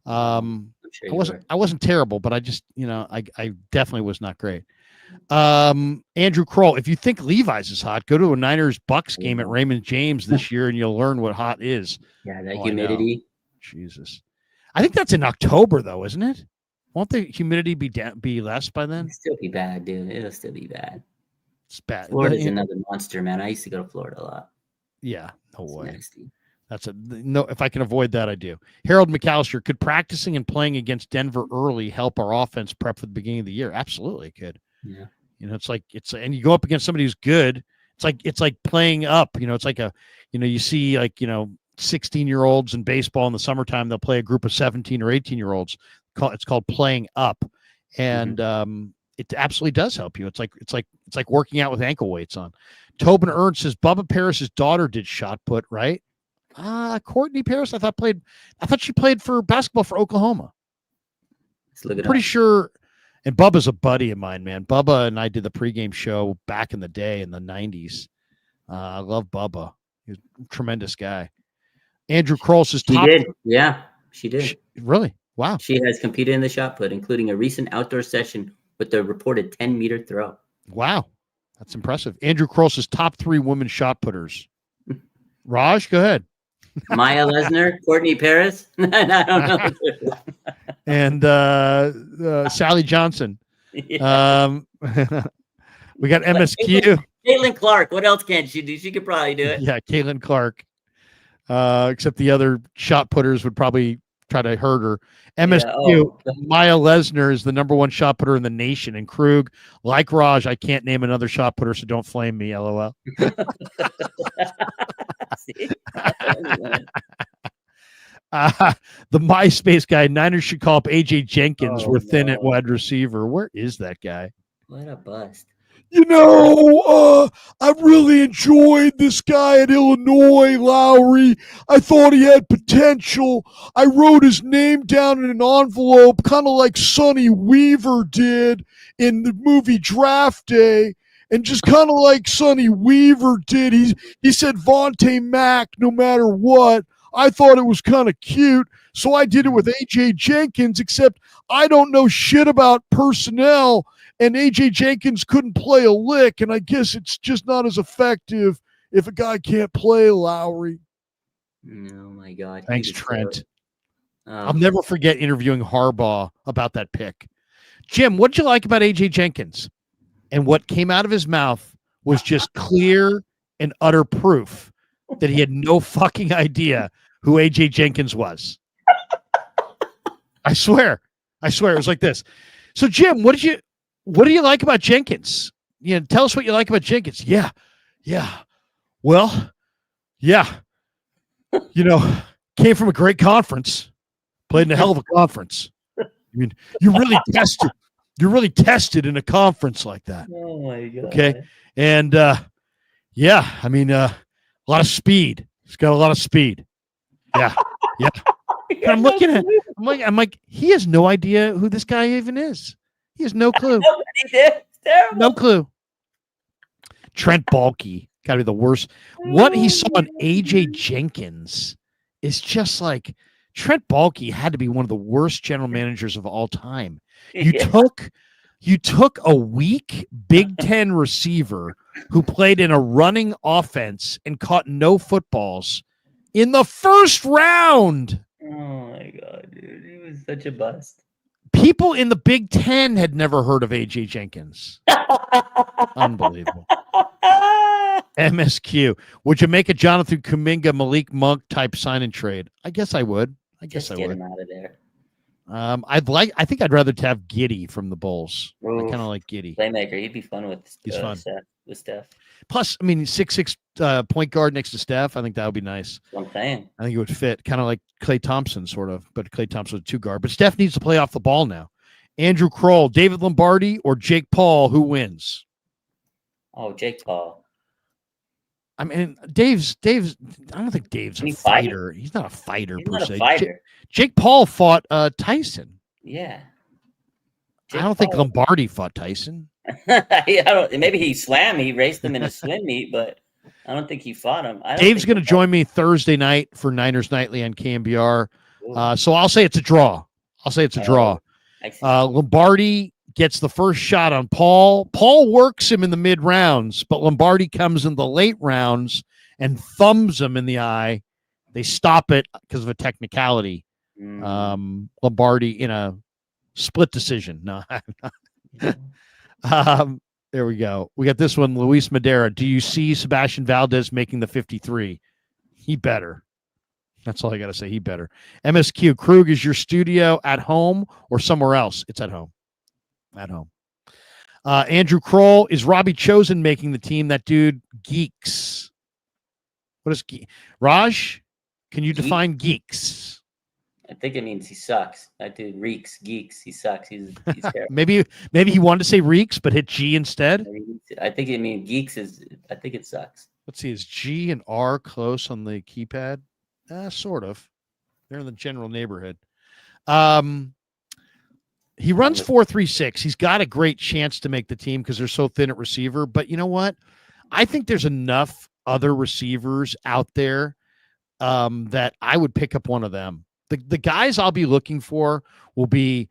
I'm sure I wasn't terrible, but I just, I definitely was not great. Andrew Kroll, if you think Levi's is hot, go to a Niners Bucks game at Raymond James this year and you'll learn what hot is. Yeah, that humidity. Jesus. I think that's in October though, isn't it? Won't the humidity be less by then? It'll still be bad, dude. It'll still be bad. It's bad. Florida's another monster, man. I used to go to Florida a lot. Yeah, no way. Nasty. No. If I can avoid that, I do. Harold McAllister, could practicing and playing against Denver early help our offense prep for the beginning of the year? Absolutely, it could. Yeah. And you go up against somebody who's good. It's like playing up. It's like you see 16-year-olds in baseball in the summertime. They'll play a group of 17 or 18-year-olds. It's called playing up, and it absolutely does help you. It's like working out with ankle weights on. Tobin Ernst says Bubba Paris's daughter did shot put, right? Courtney Paris, I thought she played for basketball for Oklahoma. Let's look it Pretty up. sure. And Bubba's a buddy of mine, man. Bubba and I did the pregame show back in the day in the 90s. I love Bubba. He's a tremendous guy. Andrew Kroll says She did. Yeah, she did. Really? Wow. She has competed in the shot put, including a recent outdoor session with the reported 10-meter throw. Wow. That's impressive. Andrew Kroll says top 3 women shot putters. Raj, go ahead. Maya Lesnar, Courtney Paris. I don't know. And Sally Johnson. Yeah. We got MSQ. Caitlin Clark. What else can she do? She could probably do it. Yeah, Caitlin Clark. Except the other shot putters would probably try to hurt her. MSQ, Maya Lesnar is the number 1 shot putter in the nation. And Krug, like Raj, I can't name another shot putter, so don't flame me, LOL. The MySpace guy, Niners should call up AJ Jenkins. We're thin at wide receiver. Where is that guy? What a bust. I really enjoyed this guy at Illinois, Lowry. I thought he had potential. I wrote his name down in an envelope, kind of like Sonny Weaver did in the movie Draft Day. And just kind of like Sonny Weaver did. He said Vontae Mack no matter what. I thought it was kind of cute. So I did it with AJ Jenkins, except I don't know shit about personnel. and AJ Jenkins couldn't play a lick, and I guess it's just not as effective if a guy can't play, Lowry. Oh my God. Thanks, Trent. Oh. I'll never forget interviewing Harbaugh about that pick. Jim, what did you like about AJ Jenkins? And what came out of his mouth was just clear and utter proof that he had no fucking idea who AJ Jenkins was. I swear it was like this. So Jim, what do you like about Jenkins? Tell us what you like about Jenkins. Yeah. Well, yeah. Came from a great conference, played in a hell of a conference. I mean, you're really tested in a conference like that. Oh my God. Okay. And yeah, I mean, a lot of speed. He's got a lot of speed. Yeah. And I'm looking at him. I'm like, he has no idea who this guy even is. He has no clue. No clue. Trent Baalke, gotta be the worst. What he saw in AJ Jenkins is just like Trent Baalke had to be one of the worst general managers of all time. You took a weak Big Ten receiver who played in a running offense and caught no footballs in the first round. Oh my God, dude. He was such a bust. People in the Big Ten had never heard of AJ Jenkins. Unbelievable. MSQ. Would you make a Jonathan Kuminga, Malik Monk type sign and trade? I guess I would. Just get him out of there. I think I'd rather have Giddy from the Bulls. Oof. I kind of like Giddy. Playmaker. He'd be fun with Steph. Plus, I mean, 6'6" point guard next to Steph. I think that would be nice. That's what I'm saying. I think it would fit, kind of like Klay Thompson, sort of. But Klay Thompson was a 2-guard. But Steph needs to play off the ball now. Andrew Kroll, David Lombardi, or Jake Paul, who wins? Oh, Jake Paul. I mean, Dave's. I don't think Dave's a fighter. He's not a fighter per se. Jake Paul fought Tyson. Yeah. I don't think Lombardi fought Tyson. Maybe he swam. He raced him in a swim meet, but I don't think he fought him. Dave's going to join me Thursday night for Niners Nightly on KMBR. So I'll say it's a draw. Lombardi gets the first shot on Paul. Paul works him in the mid rounds, but Lombardi comes in the late rounds and thumbs him in the eye. They stop it because of a technicality. Lombardi in a split decision. No. There we go. We got this one. Luis Madera. Do you see Sebastian Valdez making the 53? He better. That's all I got to say. He better. MSQ. Krug, is your studio at home or somewhere else? It's at home. At home. Andrew Kroll. Is Robbie Chosen making the team? That dude geeks. What is geek? Raj, can you define geeks? I think it means he sucks. That dude reeks, geeks. He sucks. He's terrible. Maybe he wanted to say reeks, but hit G instead. I think it means geeks I think it sucks. Let's see. Is G and R close on the keypad? Sort of. They're in the general neighborhood. He runs 4.36. He's got a great chance to make the team because they're so thin at receiver. But you know what? I think there's enough other receivers out there that I would pick up one of them. The guys I'll be looking for will be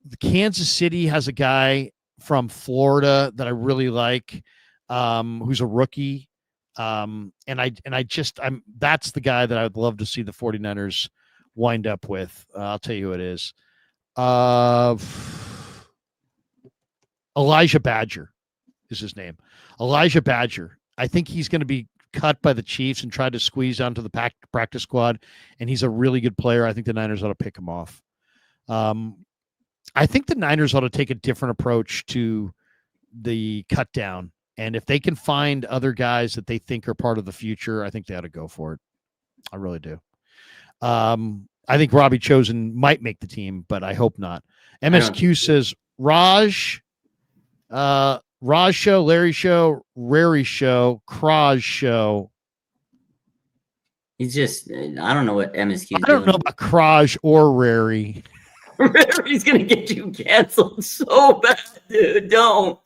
the Kansas City has a guy from Florida that I really like, who's a rookie. And that's the guy that I would love to see the 49ers wind up with. I'll tell you who it is. Elijah Badger is his name. Elijah Badger. I think he's going to be cut by the Chiefs and tried to squeeze onto the practice squad, and he's a really good player. I think the Niners ought to pick him off. I think the Niners ought to take a different approach to the cut down, and if they can find other guys that they think are part of the future, I think they ought to go for it. I really do. I think Robbie Chosen might make the team, but I hope not. MSQ says Raj Show, Larry Show, Rary Show, Kraj Show. He's just, I don't know what MSQ is doing. I don't know about Kraj or Rary. Rary's going to get you canceled so bad, dude. Don't.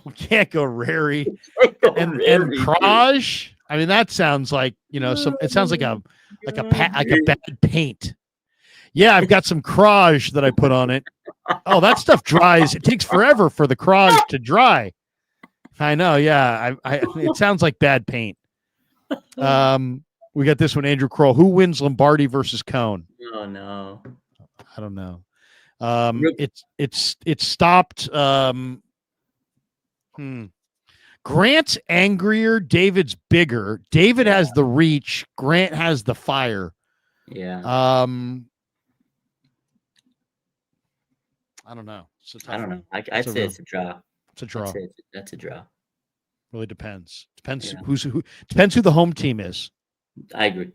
We can't go Rary. And Kraj, I mean, that sounds like, it sounds like a bad paint. Yeah, I've got some Kraj that I put on it. Oh, that stuff dries. It takes forever for the Kreuger to dry. I know. Yeah. It sounds like bad paint. We got this one, Andrew Kroll. Who wins Lombardi versus Cone? Oh no. I don't know. It's stopped. Grant's angrier. David's bigger. David has the reach. Grant has the fire. Yeah. I don't know. I don't know. I'd say it's a draw. It's a draw. That's a draw. Really depends. Depends who. Depends who the home team is. I agree.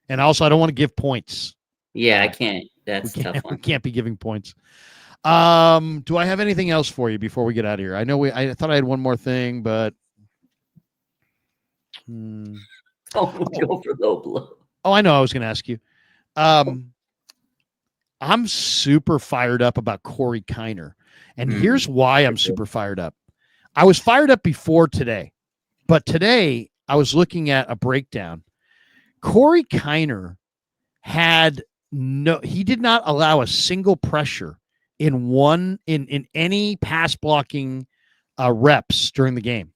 And also, I don't want to give points. Yeah, I can't. That's a tough one. We can't be giving points. Do I have anything else for you before we get out of here? I know I thought I had one more thing, but go for low blow. Oh, I know. I was going to ask you. I'm super fired up about Corey Kiner, and here's why I'm super fired up. I was fired up before today, but today I was looking at a breakdown. Corey Kiner he did not allow a single pressure in any pass blocking reps during the game.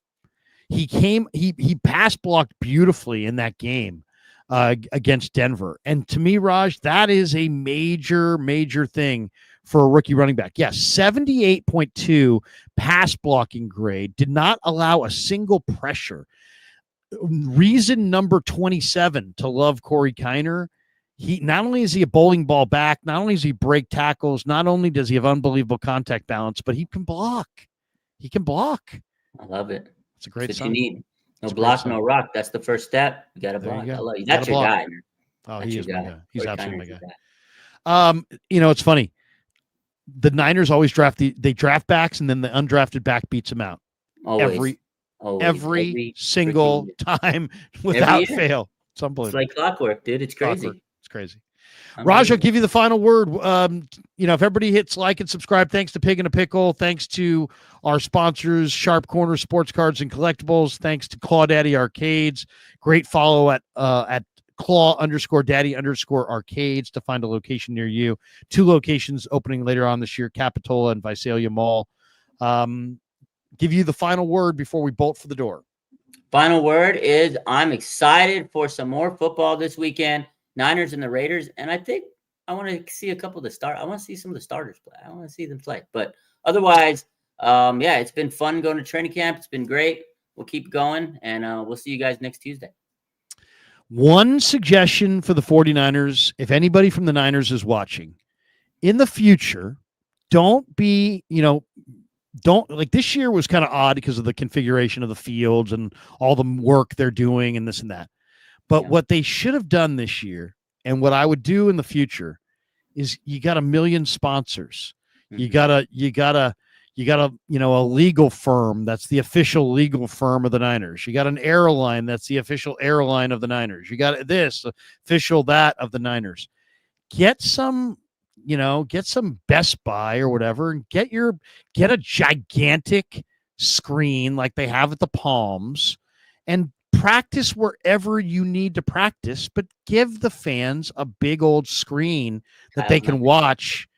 He pass blocked beautifully in that game against Denver. And to me, Raj, that is a major, major thing for a rookie running back. Yes, 78.2 pass blocking grade, did not allow a single pressure. Reason number 27 to love Corey Kiner. He not only is he a bowling ball back, not only does he break tackles, not only does he have unbelievable contact balance, but he can block. He can block. I love it. It's a great That's sign. what you need. No block, no rock. That's the first step. You got to block. I love you. That's your guy. Oh, he is my guy. He's absolutely my guy. It's funny. The Niners always draft draft backs, and then the undrafted back beats them out. Always. Every single time without fail. It's unbelievable. It's like clockwork, dude. It's crazy. It's crazy. Raj, I'll give you the final word. If everybody hits like and subscribe, thanks to Pig in a Pickle. Thanks to our sponsors, Sharp Corner Sports Cards and Collectibles. Thanks to Claw Daddy Arcades. Great follow at Claw_Daddy_Arcades to find a location near you. 2 locations opening later on this year, Capitola and Visalia Mall. Give you the final word before we bolt for the door. Final word is I'm excited for some more football this weekend. Niners and the Raiders, and I think I want to see a couple of the I want to see some of the starters play. I want to see them play. But otherwise, it's been fun going to training camp. It's been great. We'll keep going, and we'll see you guys next Tuesday. One suggestion for the 49ers, if anybody from the Niners is watching, in the future, don't like this year was kind of odd because of the configuration of the fields and all the work they're doing and this and that. But what they should have done this year, and what I would do in the future, is you got a million sponsors. You got a legal firm that's the official legal firm of the Niners. You got an airline that's the official airline of the Niners. You got this official that of the Niners. Get some Best Buy or whatever, and get a gigantic screen like they have at the Palms, and practice wherever you need to practice, but give the fans a big old screen that they can watch.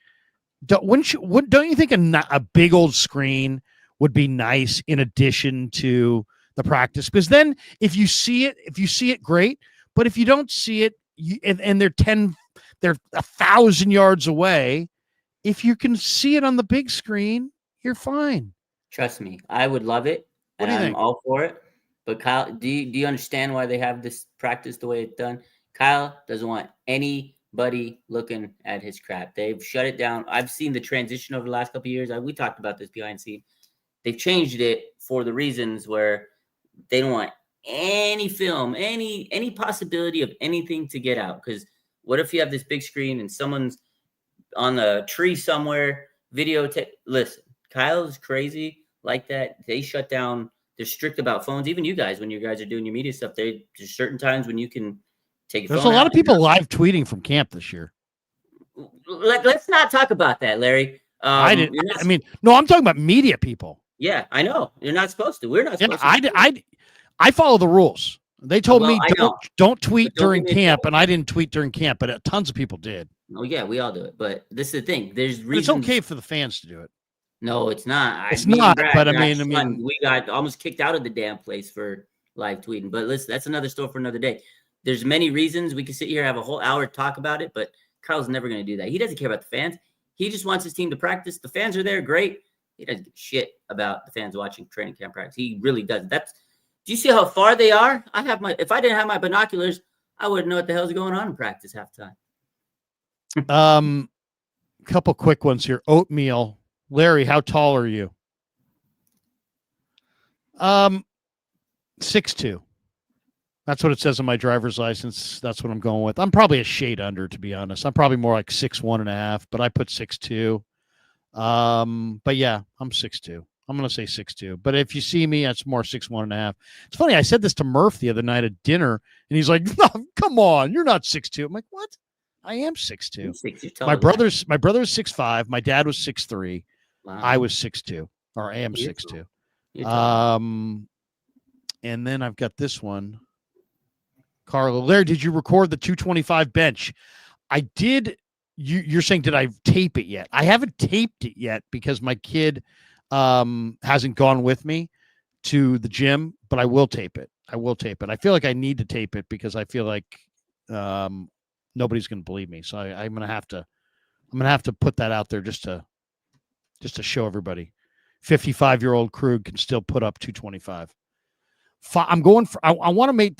Don't you think a big old screen would be nice in addition to the practice? Because then if you see it, great. But if you don't see it, and they're 1,000 yards away, if you can see it on the big screen, you're fine. Trust me, I would love it, and I'm all for it. But Kyle, do you understand why they have this practice the way it's done? Kyle doesn't want anybody looking at his crap. They've shut it down. I've seen the transition over the last couple of years. We talked about this behind the scene. They've changed it for the reasons where they don't want any film, any possibility of anything to get out. Because what if you have this big screen and someone's on a tree somewhere, videotape? Listen, Kyle's crazy like that. They shut down. They're strict about phones. Even you guys, when you guys are doing your media stuff, there's certain times when you can take your phone out. There's a lot of people live tweeting from camp this year. Let's not talk about that, Larry. I didn't. No, I'm talking about media people. Yeah, I know. You're not supposed to. We're not supposed to. I follow the rules. They told me don't tweet during camp, and I didn't tweet during camp, but tons of people did. Oh yeah, we all do it. But this is the thing. There's But reasons. it's okay for the fans to do it. No, it's not. It's Me and not, Brad but I got mean, shunned. We got almost kicked out of the damn place for live tweeting. But listen, that's another story for another day. There's many reasons we could sit here have a whole hour to talk about it, but Kyle's never going to do that. He doesn't care about the fans. He just wants his team to practice. The fans are there, great. He doesn't give a shit about the fans watching training camp practice. He really doesn't. Do you see how far they are? If I didn't have my binoculars, I wouldn't know what the hell's going on in practice half the time. Couple quick ones here. Oatmeal. Larry, how tall are you? 6'2". That's what it says on my driver's license. That's what I'm going with. I'm probably a shade under, to be honest. I'm probably more like 6'1.5", but I put 6'2". But yeah, I'm 6'2". I'm going to say 6'2". But if you see me, it's more 6'1.5". It's funny. I said this to Murph the other night at dinner, and he's like, "No, come on, you're not 6'2". I'm like, what? I am 6'2". My brother's 6'5". My dad was 6'3". Wow. I was 6'2", or I am 6'2". And then I've got this one. Carla, Larry, did you record the 225 bench? I did. You're saying, did I tape it yet? I haven't taped it yet because my kid hasn't gone with me to the gym, but I will tape it. I feel like I need to tape it because I feel like nobody's going to believe me. So I'm going to have to put that out there just to show everybody. 55-year-old Kreuger can still put up 225. I'm going for. I want to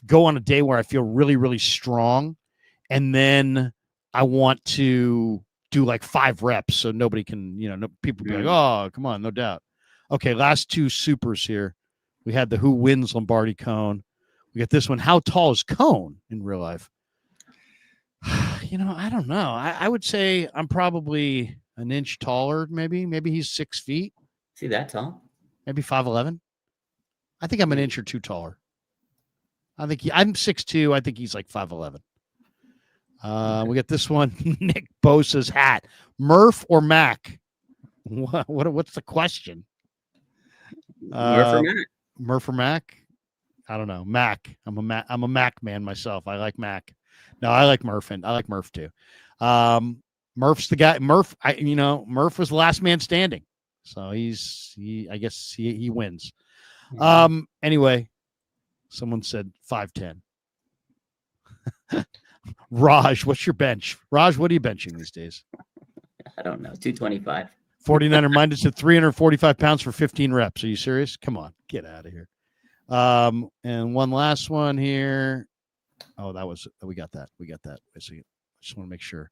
go on a day where I feel really, really strong, and then I want to do like 5 reps so nobody can, people be like, oh, come on, no doubt. Okay, last 2 supers here. We had the Who Wins Lombardi Cone. We got this one. How tall is Cone in real life? I don't know. I would say I'm probably an inch taller. Maybe he's 6 feet. See that tall? Maybe 5'11". I think I'm an inch or 2 taller. I'm 6'2". I think he's like 5'11". We got this one. Nick Bosa's hat. Murph or Mac? What's the question? Murph or Mac? I don't know. Mac. I'm a Mac man myself. I like Mac. No, I like Murph, and I like Murph too. Murph's the guy. Murph was the last man standing, so I guess he wins. Anyway, someone said 5'10". Raj, what's your bench? Raj, what are you benching these days? I don't know. 225. 49er minded said 345 pounds for 15 reps. Are you serious? Come on, get out of here. And one last one here. Oh, we got that. I just want to make sure.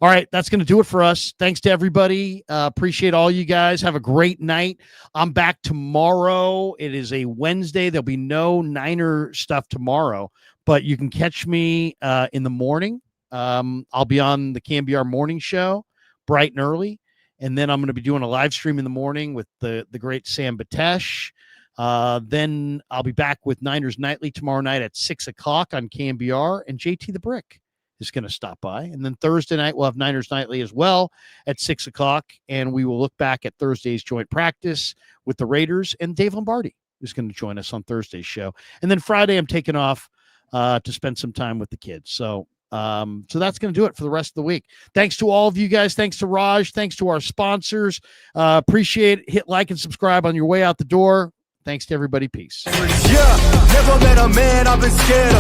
All right, that's going to do it for us. Thanks to everybody. Appreciate all you guys. Have a great night. I'm back tomorrow. It is a Wednesday. There'll be no Niner stuff tomorrow, but you can catch me in the morning. I'll be on the KMBR morning show, bright and early, and then I'm going to be doing a live stream in the morning with the great Sam Batesh. Then I'll be back with Niners Nightly tomorrow night at 6:00 on KMBR, and JT the Brick is going to stop by. And then Thursday night, we'll have Niners Nightly as well at 6:00, and we will look back at Thursday's joint practice with the Raiders, and Dave Lombardi is going to join us on Thursday's show. And then Friday, I'm taking off to spend some time with the kids. So that's going to do it for the rest of the week. Thanks to all of you guys. Thanks to Raj. Thanks to our sponsors. Appreciate it. Hit like and subscribe on your way out the door. Thanks to everybody. Peace. Yeah, never met a man I've been scared of.